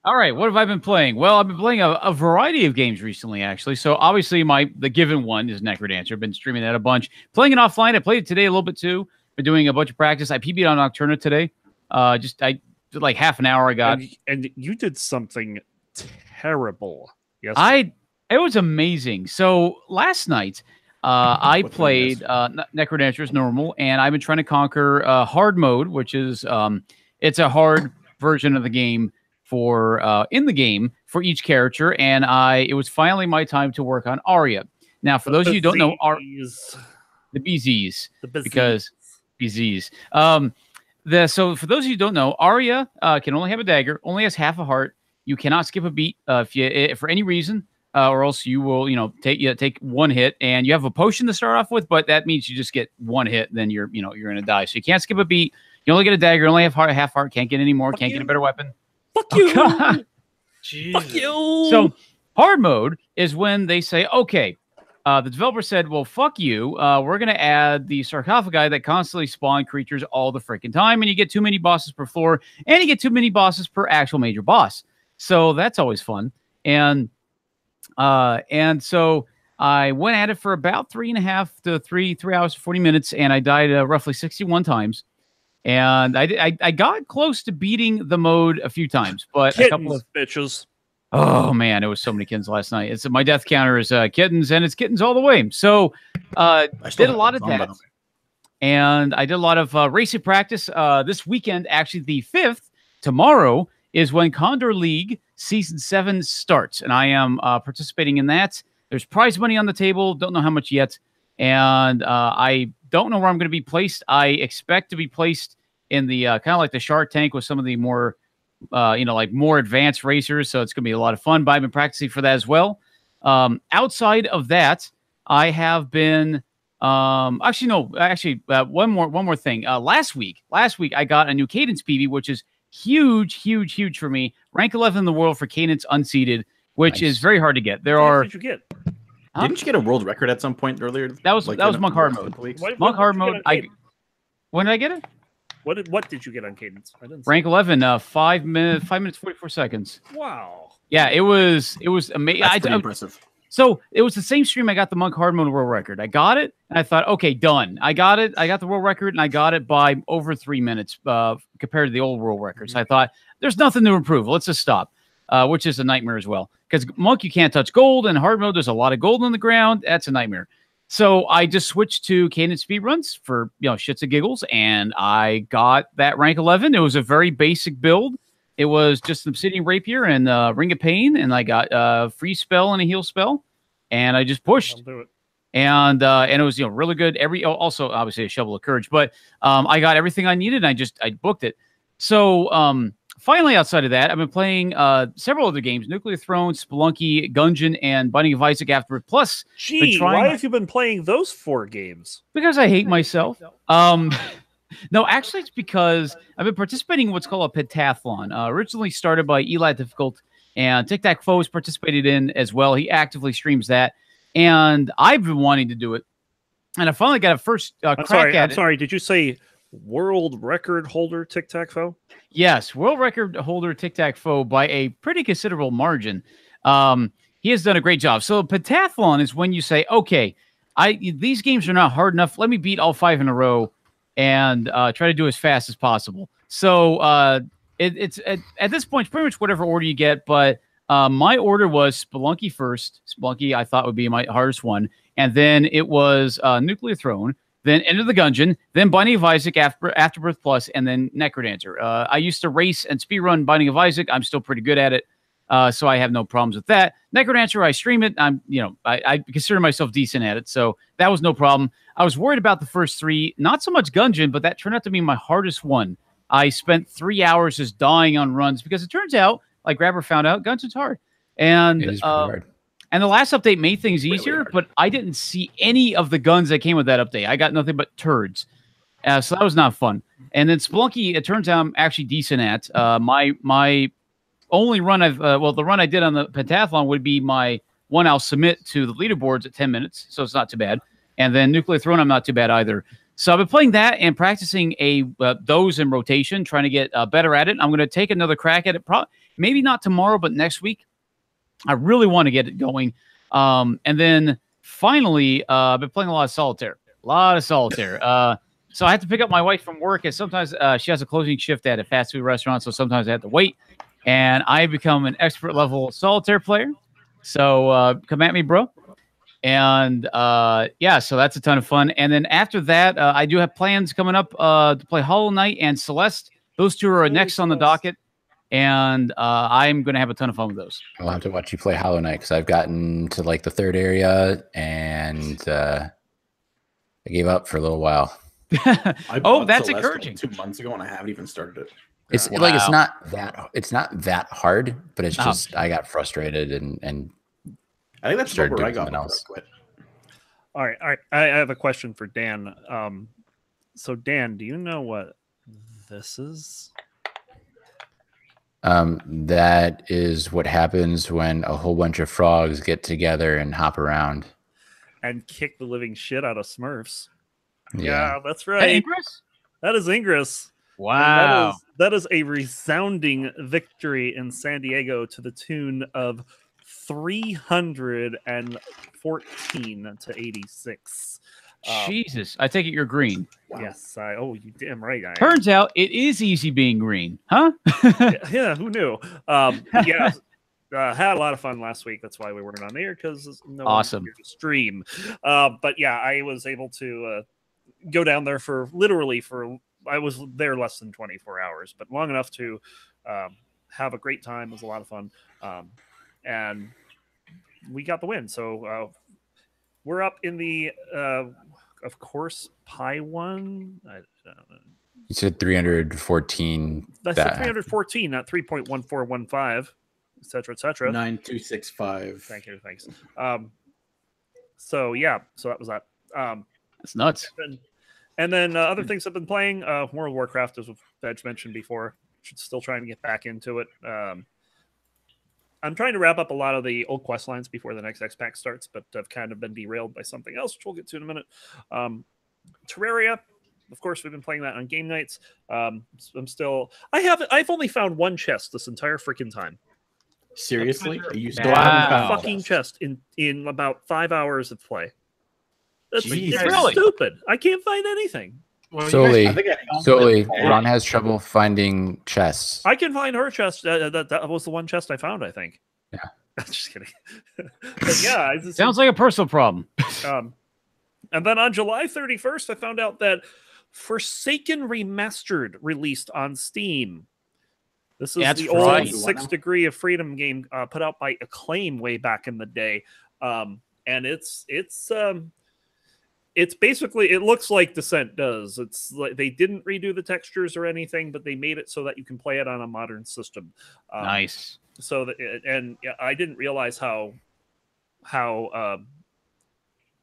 All right, what have I been playing? Well, I've been playing a variety of games recently, actually. So obviously, the given one is Necrodancer. I've been streaming that a bunch. Playing it offline. I played it today a little bit too. Been doing a bunch of practice. I PB'd on Nocturna today. I did like half an hour. I got. And you did something terrible. Yes. It was amazing. So last night, I What played Necrodancer as normal, and I've been trying to conquer hard mode, which is it's a hard version of the game for in the game for each character. And it was finally my time to work on Arya. Now, for those of you who don't know, the BZs, because BZs. So for those of you who don't know, Arya can only have a dagger, only has half a heart. You cannot skip a beat for any reason. Or else you will, take one hit, and you have a potion to start off with, but that means you just get one hit, then you're gonna die. So you can't skip a beat. You only get a dagger, only have half heart, can't get any more, can't get a better weapon. Fuck you. Jesus. Fuck you. So hard mode is when they say, okay, the developer said, well, fuck you. We're gonna add the sarcophagi that constantly spawn creatures all the freaking time, and you get too many bosses per floor, and you get too many bosses per actual major boss. So that's always fun. And so I went at it for about 3.5 to 3 hours, 40 minutes, and I died roughly 61 times. And I got close to beating the mode a few times, but Kittens, a couple of bitches. Oh man, it was so many kittens last night. My death counter is kittens, and it's kittens all the way. So I still did a lot of that, and I did a lot of racing practice this weekend. Actually, the 5th tomorrow is when Condor League Season 7 starts, and I am participating in that. There's prize money on the table. Don't know how much yet, and I don't know where I'm going to be placed. I expect to be placed in the kind of like the Shark Tank with some of the more, like more advanced racers. So it's going to be a lot of fun. But I've been practicing for that as well. Outside of that, I have been one more thing. Last week I got a new Cadence PB, which is huge for me. Rank 11 in the world for Cadence unseeded, which is very hard to get. What did you get? Didn't you get a world record at some point earlier? That was Monk Hard Mode. Monk Hard Mode. When did I get it? What did you get on Cadence? I didn't see Rank 11, 5 minutes 44 seconds. Wow. Yeah, it was amazing. That's pretty impressive. So it was the same stream I got the Monk Hard Mode world record. I got it, and I thought, okay, done. I got it. I got the world record, and I got it by over 3 minutes compared to the old world record. So I thought, there's nothing to improve. Let's just stop, which is a nightmare as well. Because Monk, you can't touch gold, and hard mode, there's a lot of gold on the ground. That's a nobody. So I just switched to Cadence speedruns for shits and giggles, and I got that rank 11. It was a very basic build. It was just an Obsidian Rapier and Ring of Pain, and I got a free spell and a heal spell, and I just pushed. I'll do it. And it was really good. Also obviously a Shovel of Courage, but I got everything I needed. And I booked it. So finally, outside of that, I've been playing several other games: Nuclear Throne, Spelunky, Gungeon, and Binding of Isaac Afterbirth Plus. Gee, why have you been playing those 4 games? Because I hate myself. No, actually, it's because I've been participating in what's called a pentathlon. Originally started by Eli Difficult, and Tic Tac Foes participated in as well. He actively streams that, and I've been wanting to do it. And I finally got a first crack at it. I'm sorry, did you say world record holder Tic Tac Foe? Yes, world record holder Tic Tac Foe by a pretty considerable margin. He has done a great job. So pentathlon is when you say, okay, these games are not hard enough. Let me beat all 5 in a row and try to do as fast as possible. So it's at this point, it's pretty much whatever order you get. But my order was Spelunky first. Spelunky I thought would be my hardest one. And then it was Nuclear Throne. Then Enter the Gungeon. Then Binding of Isaac, Afterbirth Plus, and then Necrodancer. I used to race and speedrun Binding of Isaac. I'm still pretty good at it. So I have no problems with that. Necrodancer, I stream it. I consider myself decent at it, so that was no problem. I was worried about the first 3, not so much Gungeon, but that turned out to be my hardest one. I spent 3 hours just dying on runs because it turns out, like Grabber found out, Gungeon's hard. And It is pretty hard. and the last update made things easier, hard. but I didn't see any of the guns that came with that update. I got nothing but turds. So that was not fun. And then Spelunky, it turns out I'm actually decent at. My only run the run I did on the pentathlon would be my one I'll submit to the leaderboards at 10 minutes, so it's not too bad. And then Nuclear Throne, I'm not too bad either. So I've been playing that and practicing those in rotation, trying to get better at it. I'm going to take another crack at it, maybe not tomorrow, but next week. I really want to get it going. And then finally, I've been playing a lot of solitaire. So I had to pick up my wife from work, and sometimes she has a closing shift at a fast food restaurant, so sometimes I have to wait. And I've become an expert level solitaire player. So come at me, bro. And so that's a ton of fun. And then after that, I do have plans coming up to play Hollow Knight and Celeste. Those two are next on the docket. And I'm going to have a ton of fun with those. I'll have to watch you play Hollow Knight because I've gotten to like the 3rd area and I gave up for a little while. I bought that's Celeste encouraging. like 2 months ago, and I haven't even started it. It's like it's not that hard, but it's just I got frustrated and I think that's started where I doing got something before I else. quit. All right. I have a question for Dan. So Dan, do you know what this is? That is what happens when a whole bunch of frogs get together and hop around. And kick the living shit out of Smurfs. Yeah. That's right. Ingress? That is Ingress. Wow. That is a resounding victory in San Diego to the tune of 314 to 86. Jesus. I take it you're green. Yes. You damn right. I am. Turns out it is easy being green, huh? Yeah, who knew? Had a lot of fun last week. That's why we weren't on the air, because no Awesome. one could stream. But yeah, I was able to go down there I was there less than 24 hours, but long enough to have a great time. It was a lot of fun, and we got the win. So we're up in the, of course, Pi 1. I don't know. You said 314. That's 314, not 3.1415, etc., etc. 9265. Thanks. So that was that. That's nuts. And then other things I've been playing, World of Warcraft, as Veg mentioned before. Still trying to get back into it. I'm trying to wrap up a lot of the old quest lines before the next X-Pack starts, but I've kind of been derailed by something else, which we'll get to in a minute. Terraria, of course, we've been playing that on game nights. I've only found one chest this entire freaking time. Seriously? You still Wow. haven't found Fucking chest in about 5 hours of play. That's Jesus. Really? stupid. I can't find anything. Well, Solely, I think I found solely, it. Ron has trouble finding chests. I can find her chest. That was the one chest I found, I think. Yeah. Just kidding. But yeah. Sounds like a personal problem. And then on July 31st, I found out that Forsaken Remastered released on Steam. This is That's the right. old 6 Degree of Freedom game put out by Acclaim way back in the day. And it's basically, it looks like Descent does. It's like they didn't redo the textures or anything, but they made it so that you can play it on a modern system. Nice. So I didn't realize how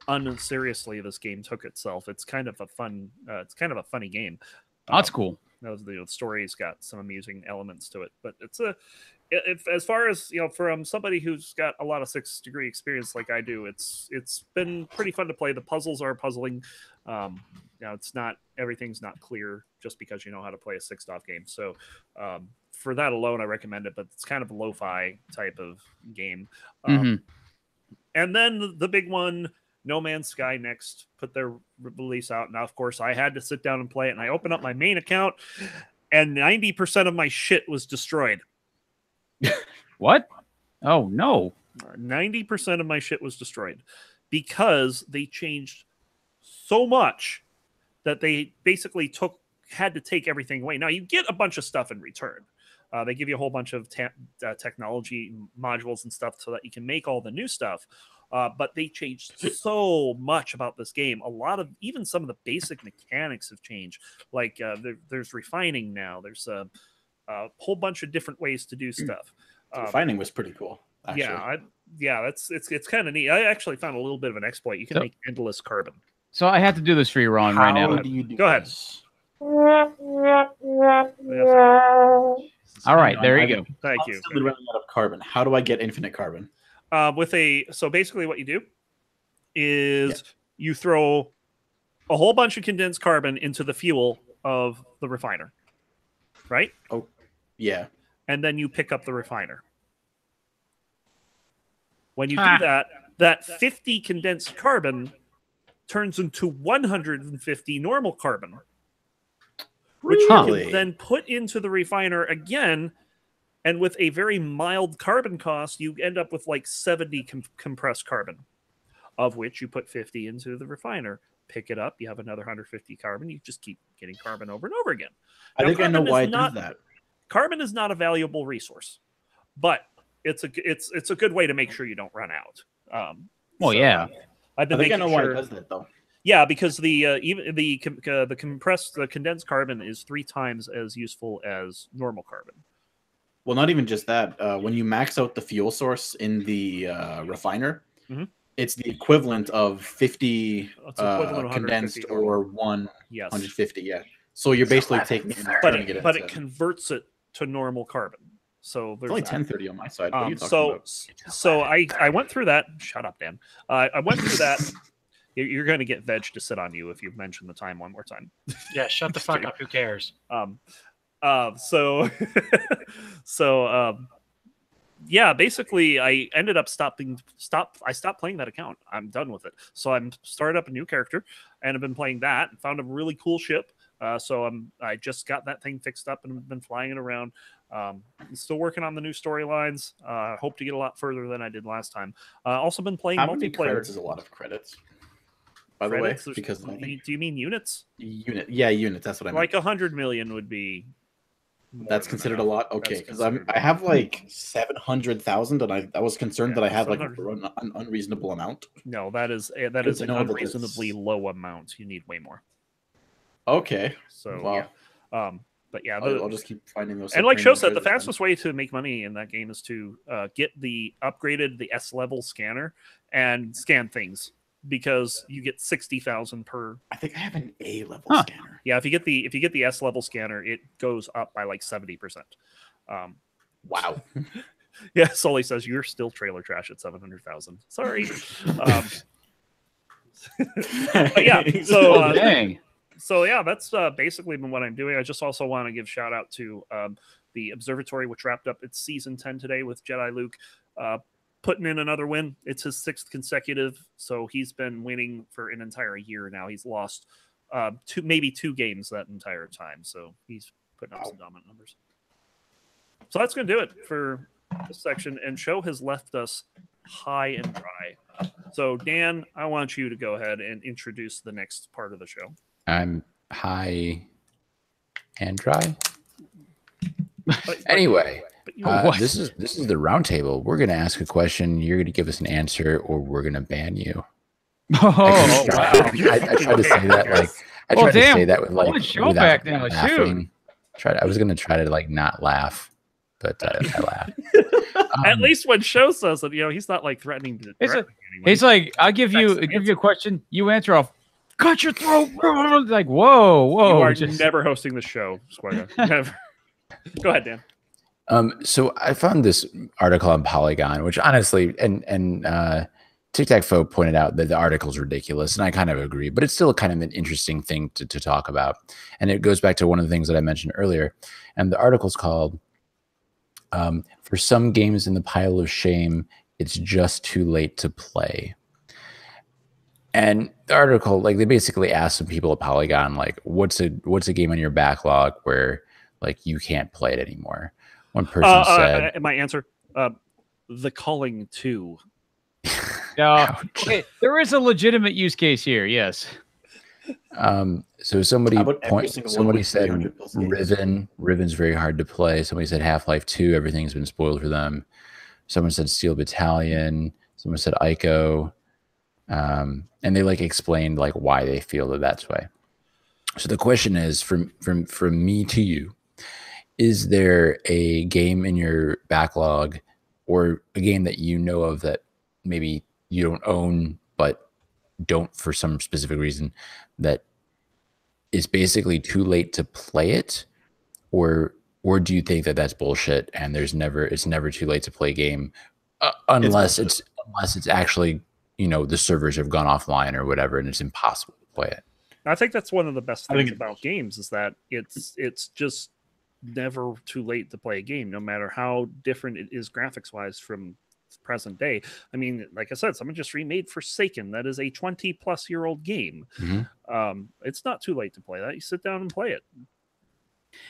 unseriously this game took itself. It's kind of a fun. It's kind of a funny game. That's cool. The story's got some amusing elements to it, but as far as from somebody who's got a lot of 6 Degree experience like I do, it's been pretty fun to play. The puzzles are puzzling. It's not, everything's not clear just because you know how to play a 6-DoF game. So for that alone, I recommend it. But it's kind of a lo-fi type of game. And then the big one, No Man's Sky next put their release out. Now, of course, I had to sit down and play it, and I opened up my main account, and 90% of my shit was destroyed. What? Oh, no. 90% of my shit was destroyed because they changed so much that they basically had to take everything away. Now, you get a bunch of stuff in return. They give you a whole bunch of technology modules and stuff so that you can make all the new stuff. But they changed so much about this game. Even some of the basic mechanics have changed. Like there's refining now. There's a whole bunch of different ways to do stuff. Refining was pretty cool. Actually. It's kind of neat. I actually found a little bit of an exploit. You can make endless carbon. So I have to do this for you, Ron, right now. How do you do Go ahead. this? All right, there you go. Thank you. Constantly running out of carbon. How do I get infinite carbon? So basically what you do is you throw a whole bunch of condensed carbon into the fuel of the refiner, right? Oh, yeah. And then you pick up the refiner. When you do that 50 condensed carbon turns into 150 normal carbon, which you can then put into the refiner again. And with a very mild carbon cost, you end up with like 70 compressed carbon, of which you put 50 into the refiner. Pick it up, you have another 150 carbon. You just keep getting carbon over and over again. I think I know why it does that. Carbon is not a valuable resource, but it's a good way to make sure you don't run out. I think I know why it does that though. Yeah, because the condensed carbon is 3 times as useful as normal carbon. Well, not even just that. When you max out the fuel source in the refiner, it's the equivalent of 50 condensed or 150. Yeah. So you're basically taking it, but it converts it to normal carbon. So there's only 1030 on my side. What are you talking about? So I went through that. Shut up, Dan. I went through that. You're going to get veg to sit on you if you mention the time one more time. Yeah, shut the fuck up. Who cares? Basically I ended up I stopped playing that account. I'm done with it. So I'm started up a new character and I've been playing that and found a really cool ship. I just got that thing fixed up and been flying it around. Still working on the new storylines. Hope to get a lot further than I did last time. Also been playing multiplayer. Credits is a lot of credits. By the way, because do you mean units? Units. That's what I mean. Like 100 million would be. That's considered a lot. Okay, because I have like 700,000, and I was concerned that I had like an unreasonable amount. No, that is an unreasonably low amount. You need way more. Okay. So wow. But yeah, I'll just keep finding those. And like Show said, the fastest way to make money in that game is to get the S level scanner and scan things, because you get 60,000 per. I think I have an A level scanner. Yeah, if you get the S level scanner, it goes up by like 70%. Wow. Yeah, Sully says you're still trailer trash at 700,000. Sorry. But yeah, so dang. So yeah, that's basically been what I'm doing. I just also want to give shout out to the Observatory, which wrapped up its season 10 today with Jedi Luke putting in another win. It's his 6th consecutive, so he's been winning for an entire year now. He's lost maybe 2 games that entire time, so he's putting up some dominant numbers. So that's going to do it for this section, and Show has left us high and dry. So Dan, I want you to go ahead and introduce the next part of the show. I'm high and dry. Anyway, this is the round table. We're going to ask a question. You're going to give us an answer, or we're going to ban you. Oh, wow. I tried to say that like I tried to say that with like show back now. Laughing. I was going to try to like not laugh, but I laughed. At least when Show says it, he's not like threatening to. He's like, I'll give you a question. You answer off. Cut your throat. Like, whoa. You are never hosting the show, Square. Never. Go ahead, Dan. So I found this article on Polygon, which honestly, and Tic Tac Fo pointed out that the article's ridiculous, and I kind of agree, but it's still kind of an interesting thing to talk about. And it goes back to one of the things that I mentioned earlier. And the article's called, For Some Games in the Pile of Shame, It's Just Too Late to Play. And the article, like, they basically asked some people at Polygon, like, what's a game on your backlog where like you can't play it anymore? One person said, my answer, The Calling 2. Okay, there is a legitimate use case here. Yes. So somebody How about every single one somebody with said 300 plus games? Riven's very hard to play. Somebody said Half-Life 2, everything's been spoiled for them. Someone said Steel Battalion. Someone said Ico. And they like explained like why they feel that that's way. So the question is from me to you, is there a game in your backlog or a game that you know of that maybe you don't own but don't for some specific reason that is basically too late to play it, or do you think that that's bullshit and it's never too late to play a game unless it's actually, you know, the servers have gone offline or whatever and it's impossible to play it? I think that's one of the best I think things about games is that it's just never too late to play a game, no matter how different it is graphics wise from present day. I mean, like I said, someone just remade Forsaken. That is a 20-plus-year-old game. It's not too late to play that. You sit down and play it.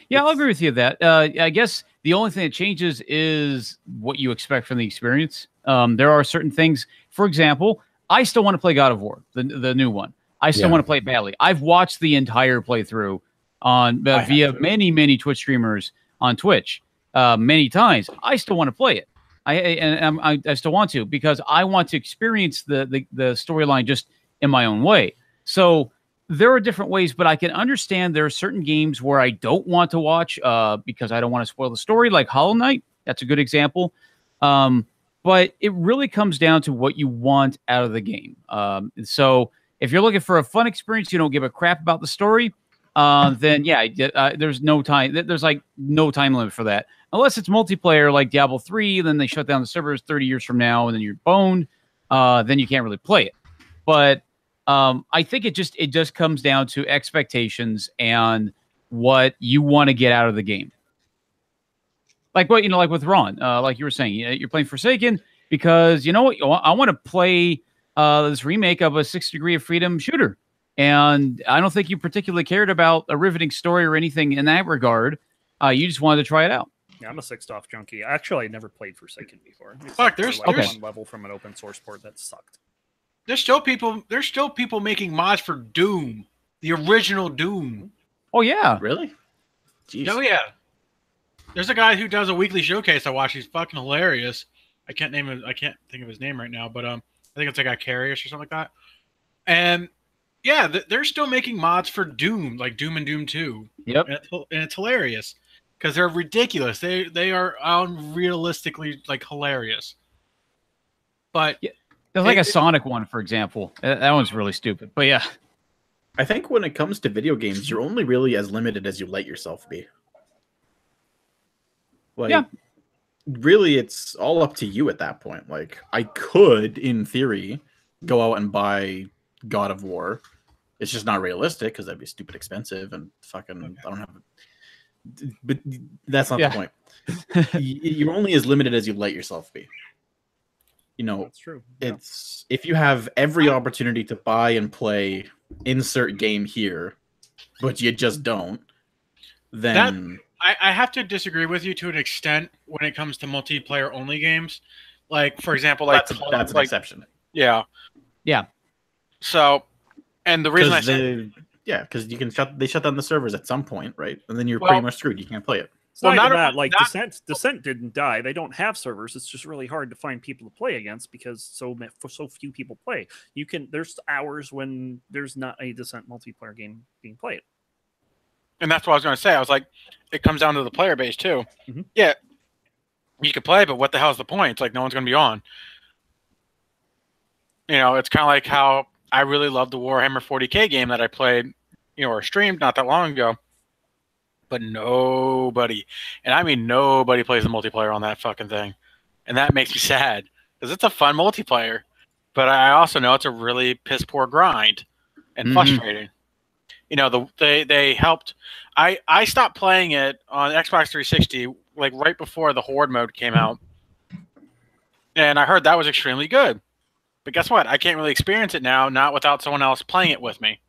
Yeah, I'll agree with you that. I guess the only thing that changes is what you expect from the experience. There are certain things. For example, I still want to play God of War, the new one. I still want to play it badly. I've watched the entire playthrough on via many Twitch streamers on Twitch many times. I still want to play it. I still want to because I want to experience the storyline just in my own way. So there are different ways, but I can understand there are certain games where I don't want to watch because I don't want to spoil the story, like Hollow Knight. That's a good example. But it really comes down to what you want out of the game. So if you're looking for a fun experience, you don't give a crap about the story, then yeah, there's no time. There's like no time limit for that. Unless it's multiplayer like Diablo 3, then they shut down the servers 30 years from now, and then you're boned. Then you can't really play it. But I think it just comes down to expectations and what you want to get out of the game. Like what like with Ron, like you were saying, you're playing Forsaken because you know what, I want to play this remake of a 6 Degree of Freedom shooter, and I don't think you particularly cared about a riveting story or anything in that regard. You just wanted to try it out. Yeah, I'm a 6DoF junkie. Actually, I never played Forsaken before. Fuck, there's one level from an open source port that sucked. There's still people making mods for Doom, the original Doom. Oh yeah, Really? Jeez. Oh yeah. There's a guy who does a weekly showcase I watch. He's fucking hilarious. I can't think of his name right now, but I think it's like a Carius or something like that. And yeah, they're still making mods for Doom, like Doom and Doom 2. Yep. And it's hilarious because they're ridiculous. They are unrealistically like hilarious. But yeah. There's like a Sonic one, for example. That one's really stupid. But yeah. I think when it comes to video games, you're only really as limited as you let yourself be. Like, yeah. Really, it's all up to you at that point. Like, I could, in theory, go out and buy God of War. It's just not realistic because that'd be stupid expensive and fucking, I don't have it. But that's not the point. You're only as limited as you let yourself be. You know, that's true. It's if you have every opportunity to buy and play insert game here, but you just don't, then I have to disagree with you to an extent when it comes to multiplayer only games. Like, for example, like that's an exception. Yeah. Yeah. So, and the reason I say because they shut down the servers at some point, right? And then you're pretty much screwed. You can't play it. It's not even that. Like Descent didn't die. They don't have servers. It's just really hard to find people to play against because so few people play. There's hours when there's not a Descent multiplayer game being played. And that's what I was going to say. I was like, it comes down to the player base too. Mm-hmm. Yeah, you could play, but what the hell's the point? It's like no one's going to be on. You know, it's kind of like how I really love the Warhammer 40K game that I played, you know, or streamed not that long ago. But nobody, and I mean nobody, plays the multiplayer on that fucking thing. And that makes me sad because it's a fun multiplayer. But I also know it's a really piss poor grind and frustrating. You know, they helped. I stopped playing it on Xbox 360 like right before the Horde mode came out. And I heard that was extremely good. But guess what? I can't really experience it now, not without someone else playing it with me.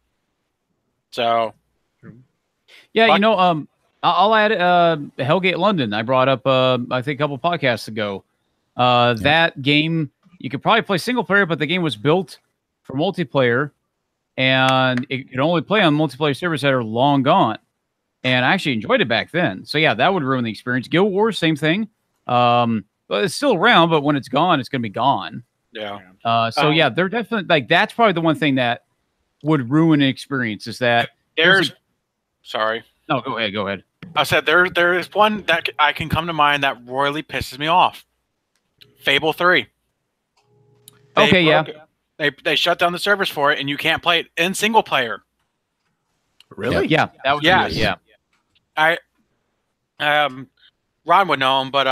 So yeah, you know, I'll add Hellgate London. I brought up, I think, a couple podcasts ago. That game, you could probably play single player, but the game was built for multiplayer. and it could only play on multiplayer servers that are long gone. And I actually enjoyed it back then. So yeah, that would ruin the experience. Guild Wars, same thing. But it's still around, but when it's gone, it's going to be gone. Yeah. So yeah, they're definitely like that's probably the one thing that would ruin an experience is that sorry. No, go ahead. I said there is one that I can come to mind that royally pisses me off. Fable 3. They shut down the servers for it, and you can't play it in single player. Really? Yeah, that would Yes. be it, I Ron would know them, but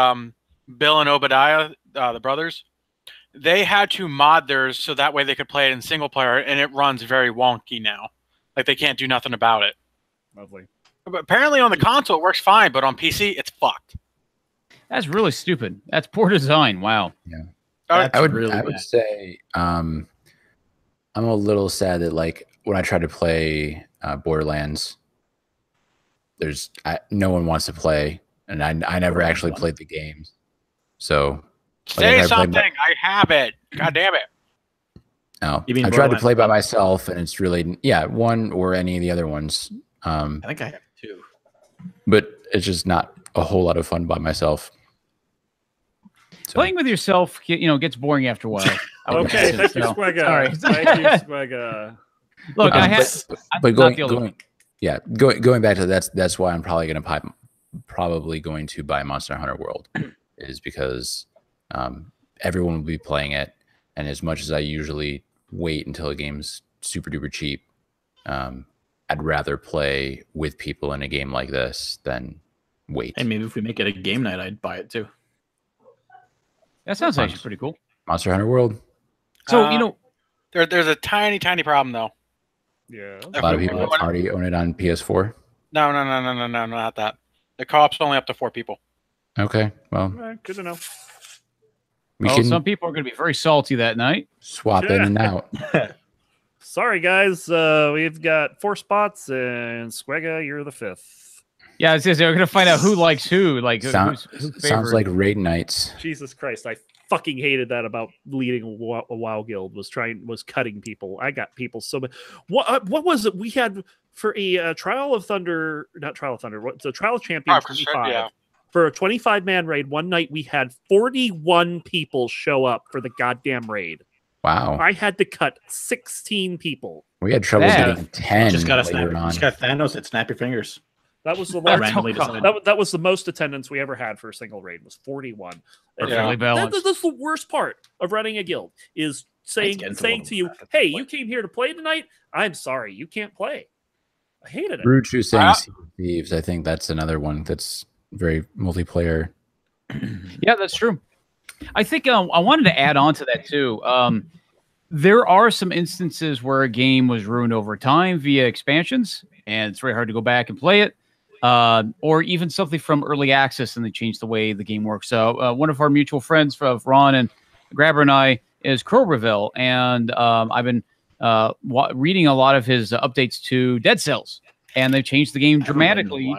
Bill and Obadiah, the brothers, they had to mod theirs so that way they could play it in single player, and it runs very wonky now. Like they can't do nothing about it. Lovely. But apparently on the console it works fine, but on PC it's fucked. That's really stupid. That's poor design. Wow. Yeah. That's I would really bad. say I'm a little sad that like when I try to play Borderlands, no one wants to play, and I never actually played the games. So Say something. I have it. God damn it. No, You mean I tried to Borderlands play by 1? myself, and it's really one or any of the other ones. I think I have 2. But it's just not a whole lot of fun by myself. So, Playing with yourself, gets boring after a while. I would Okay, imagine. thank you, So, Swagga. sorry. Thank you, Swagga. Look, I had, but not the only going back to that's why I'm probably going to buy Monster Hunter World, is because everyone will be playing it, and as much as I usually wait until a game's super duper cheap, I'd rather play with people in a game like this than wait. And maybe if we make it a game night, I'd buy it too. that sounds actually pretty cool. Monster Hunter World. So There's a tiny problem though. Yeah. A lot of people already own it on PS4. No, not that. The co-op's only up to 4 people. Okay, well, Good to know. we can some people are going to be very salty that night. swap in and out. Sorry, guys. We've got 4 spots, and Swagga, you're the 5th. Yeah, it's just, they're going to find out who likes who. Like, Sounds favored. like Raid Nights. Jesus Christ, I fucking hated that about leading a WoW guild. Was cutting people. I got people so bad. What was it we had for a Trial of Thunder? Not Trial of Thunder. What's the Trial of Champions 25? Yeah. For a 25-man raid, one night we had 41 people show up for the goddamn raid. Wow, I had to cut 16 people. we had trouble Yeah. getting 10 Just got later on. Thanos that snap your fingers. That was the That's largest. randomly so decided. That was the most attendance we ever had for a single raid. Was 41. Perfectly balanced. That's the worst part of running a guild is saying getting to saying a to you, little- "Hey, you came here to play tonight. I'm sorry, you can't play." I hated it. Rude True saying Sea of Thieves. I think that's another one that's very multiplayer. Yeah, that's true. I think I wanted to add on to that too. There are some instances where a game was ruined over time via expansions, and it's very hard to go back and play it, or even something from early access and they changed the way the game works. So one of our mutual friends, of Ron and Grabber and I, is Crow Reveal, and I've been reading a lot of his updates to Dead Cells, and they've changed the game dramatically.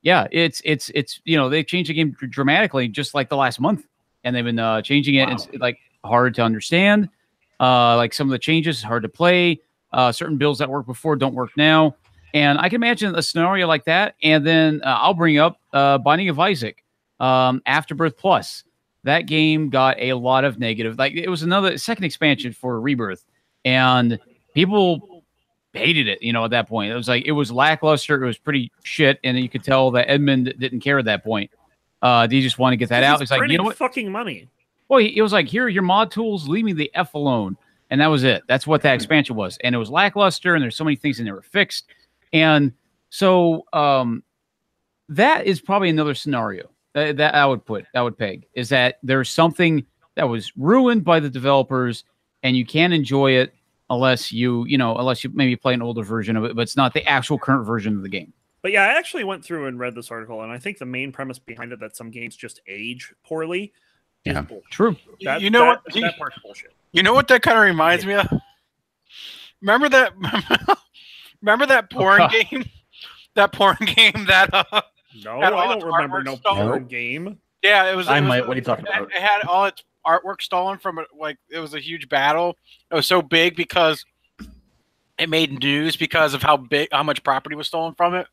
Yeah, it's they've changed the game dramatically just like the last month, and they've been changing it. It's like hard to understand. Like some of the changes, hard to play. Certain builds that worked before don't work now, and I can imagine a scenario like that. And then I'll bring up Binding of Isaac, Afterbirth Plus. That game got a lot of negative. Like it was another second expansion for Rebirth, and people hated it, at that point. It was lackluster. It was pretty shit. And you could tell that Edmund didn't care at that point. He just wanted to get that out. It's like, you know what? Fucking money. Well, he was like, here are your mod tools. Leave me the F alone. And that was it. That's what that expansion was. And it was lackluster. And there's so many things in there were fixed. And so that is probably another scenario that I would peg is that there's something that was ruined by the developers and you can't enjoy it unless you maybe play an older version of it, but it's not the actual current version of the game. But yeah, I actually went through and read this article, and I think the main premise behind it that some games just age poorly is Yeah. bullshit. True. That part's bullshit. You know what that kind of reminds me of? Remember that? Remember that porn game? That porn game that No, had all I don't its remember artwork no stolen? porn game. Yeah, it was. I it was- might. What are you talking about? It had all its artwork stolen from it. Like it was a huge battle. It was so big because it made news because of how much property was stolen from it.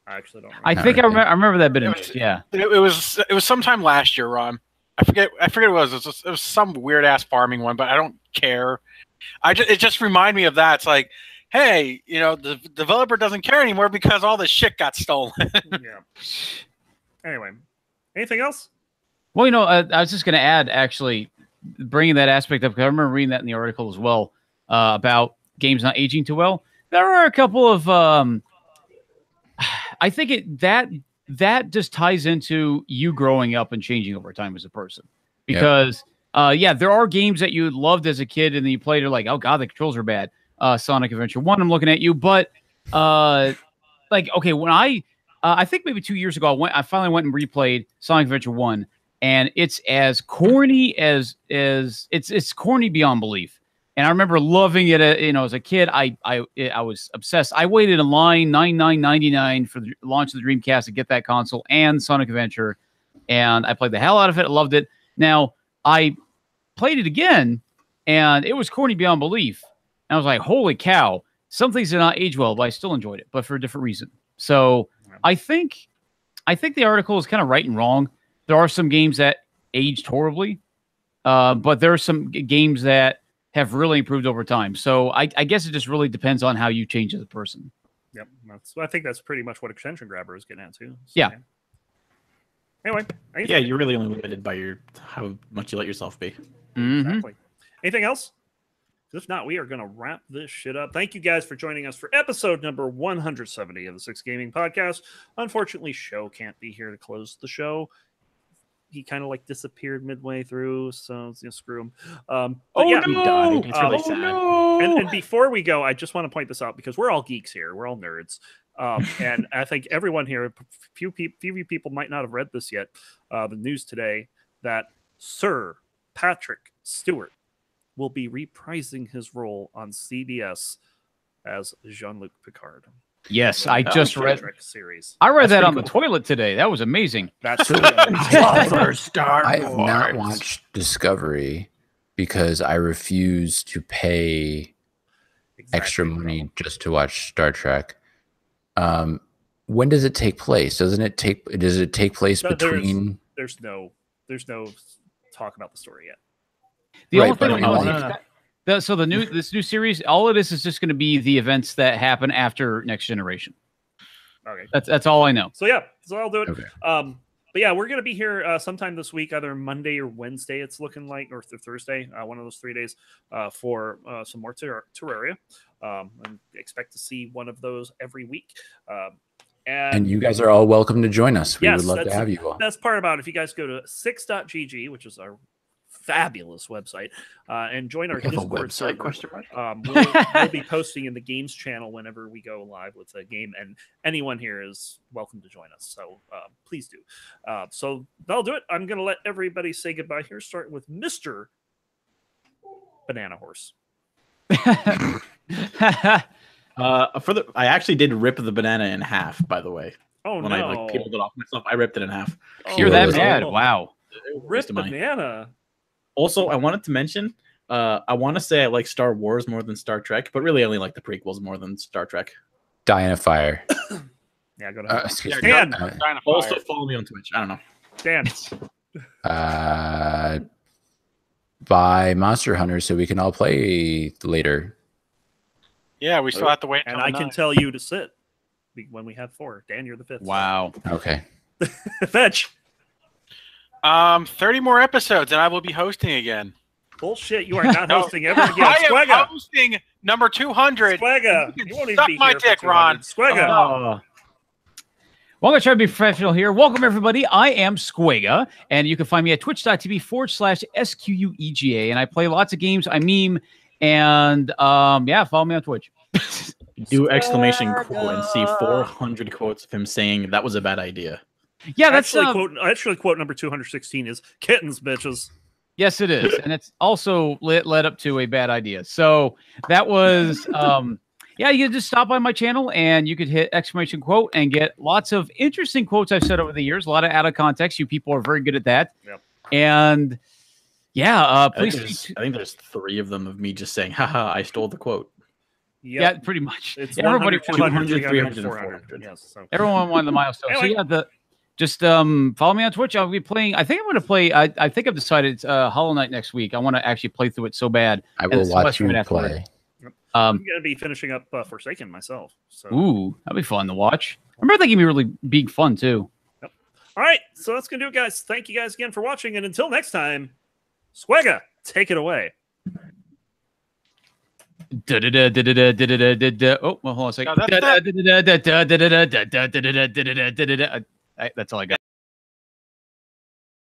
I actually don't. I think I remember that bit of news. Yeah, it was sometime last year, Ron. I forget what it was. It was some weird ass farming one, but I don't care. It just reminded me of that. It's like, hey, the developer doesn't care anymore because all the shit got stolen. Yeah. Anyway, anything else? Well, I was just going to add, actually, bringing that aspect up, because I remember reading that in the article as well, about games not aging too well. There are a couple of, I think that just ties into you growing up and changing over time as a person. Because, there are games that you loved as a kid, and then you played, you're like, oh God, the controls are bad. Sonic Adventure 1, I'm looking at you. But, when I think maybe 2 years ago, I finally went and replayed Sonic Adventure 1, and it's as corny as it's corny beyond belief. And I remember loving it. As a kid, I was obsessed. I waited in line $99.99 for the launch of the Dreamcast to get that console and Sonic Adventure, and I played the hell out of it. I loved it. Now I played it again, and it was corny beyond belief. And I was like, "Holy cow!" Some things did not age well, but I still enjoyed it, but for a different reason. So I think the article is kind of right and wrong. There are some games that aged horribly, but there are some games that have really improved over time. So I guess it just really depends on how you change as a person. Yep, I think that's pretty much what Extension Grabber is getting at too. So, yeah. Anyway, yeah, you're really only limited by how much you let yourself be. Exactly. Anything else? If not, we are going to wrap this shit up. Thank you guys for joining us for episode number 170 of the Six Gaming Podcast. Unfortunately, Show can't be here to close the show. He kind of disappeared midway through, so screw him. He died. It's really sad. No. And before we go, I just want to point this out because we're all geeks here. We're all nerds. And I think everyone here, few people might not have read this yet. The news today that Sir Patrick Stewart will be reprising his role on CBS as Jean-Luc Picard. Yes, I just read series. I read that on the toilet today. That was amazing. That's I have not watched Discovery because I refuse to pay extra money just to watch Star Trek. When does it take place? Does it take place between? There's no talk about the story yet. The only thing I know this new series, all it is just going to be the events that happen after Next Generation. Okay, that's all I know. So I'll do it. Okay. But yeah, we're going to be here sometime this week, either Monday or Wednesday. It's looking like, or Thursday, one of those 3 days, for some more Terraria. And expect to see one of those every week. And you guys are all welcome to join us. We would love to have you all. That's part about it. If you guys go to 6.gg, which is our fabulous website, and join our Discord server. We'll be posting in the games channel whenever we go live with a game, and anyone here is welcome to join us. So please do. So that'll do it. I'm going to let everybody say goodbye here, starting with Mr. Banana Horse. I actually did rip the banana in half, by the way. Oh, when no. I peeled it off myself, I ripped it in half. You're that mad. Wow. Rip banana. Also, I wanted to mention, I want to say I like Star Wars more than Star Trek, but really I only like the prequels more than Star Trek. Die in a fire. Yeah, go ahead. Dan. Also, follow me on Twitch. I don't know. Dan. Buy Monster Hunter so we can all play later. Yeah, we still have to wait. And I can tell you to sit when we have 4. Dan, you're the 5th. Wow. Okay. Fetch. 30 more episodes, and I will be hosting again. Bullshit! You are not hosting ever again. I am Squagga. hosting number 200. Squagga, you won't even suck be my here for dick, 200. Ron. Squagga. Well, I'm going to try to be professional here. Welcome, everybody. I am Squagga, and you can find me at twitch.tv/SQUEGA, and I play lots of games. I meme, and follow me on Twitch. Do exclamation quote and see 400 quotes of him saying that was a bad idea. Yeah, that's actually quote number 216 is kittens, bitches. Yes, it is, and it's also led up to a bad idea. So that was, you can just stop by my channel and you could hit exclamation quote and get lots of interesting quotes I've said over the years. A lot of out of context. You people are very good at that. Yep. And please. I think there's 3 of them of me just saying, "Haha, I stole the quote." Yeah, pretty much. It's Everybody 100, 200, 300, 300, 400. 400. Yes. So. Everyone wanted the milestone. Anyway. So yeah, just follow me on Twitch. I'll be playing. I think I'm going to play. I think I've decided it's Hollow Knight next week. I want to actually play through it so bad. I will watch you right play. I'm going to be finishing up Forsaken myself. So. Ooh, that'd be fun to watch. I remember that gave me really big fun too. Yep. All right, so that's going to do it, guys. Thank you guys again for watching, and until next time, Swagga, take it away. Oh, well, hold on a second. No, That's all I got.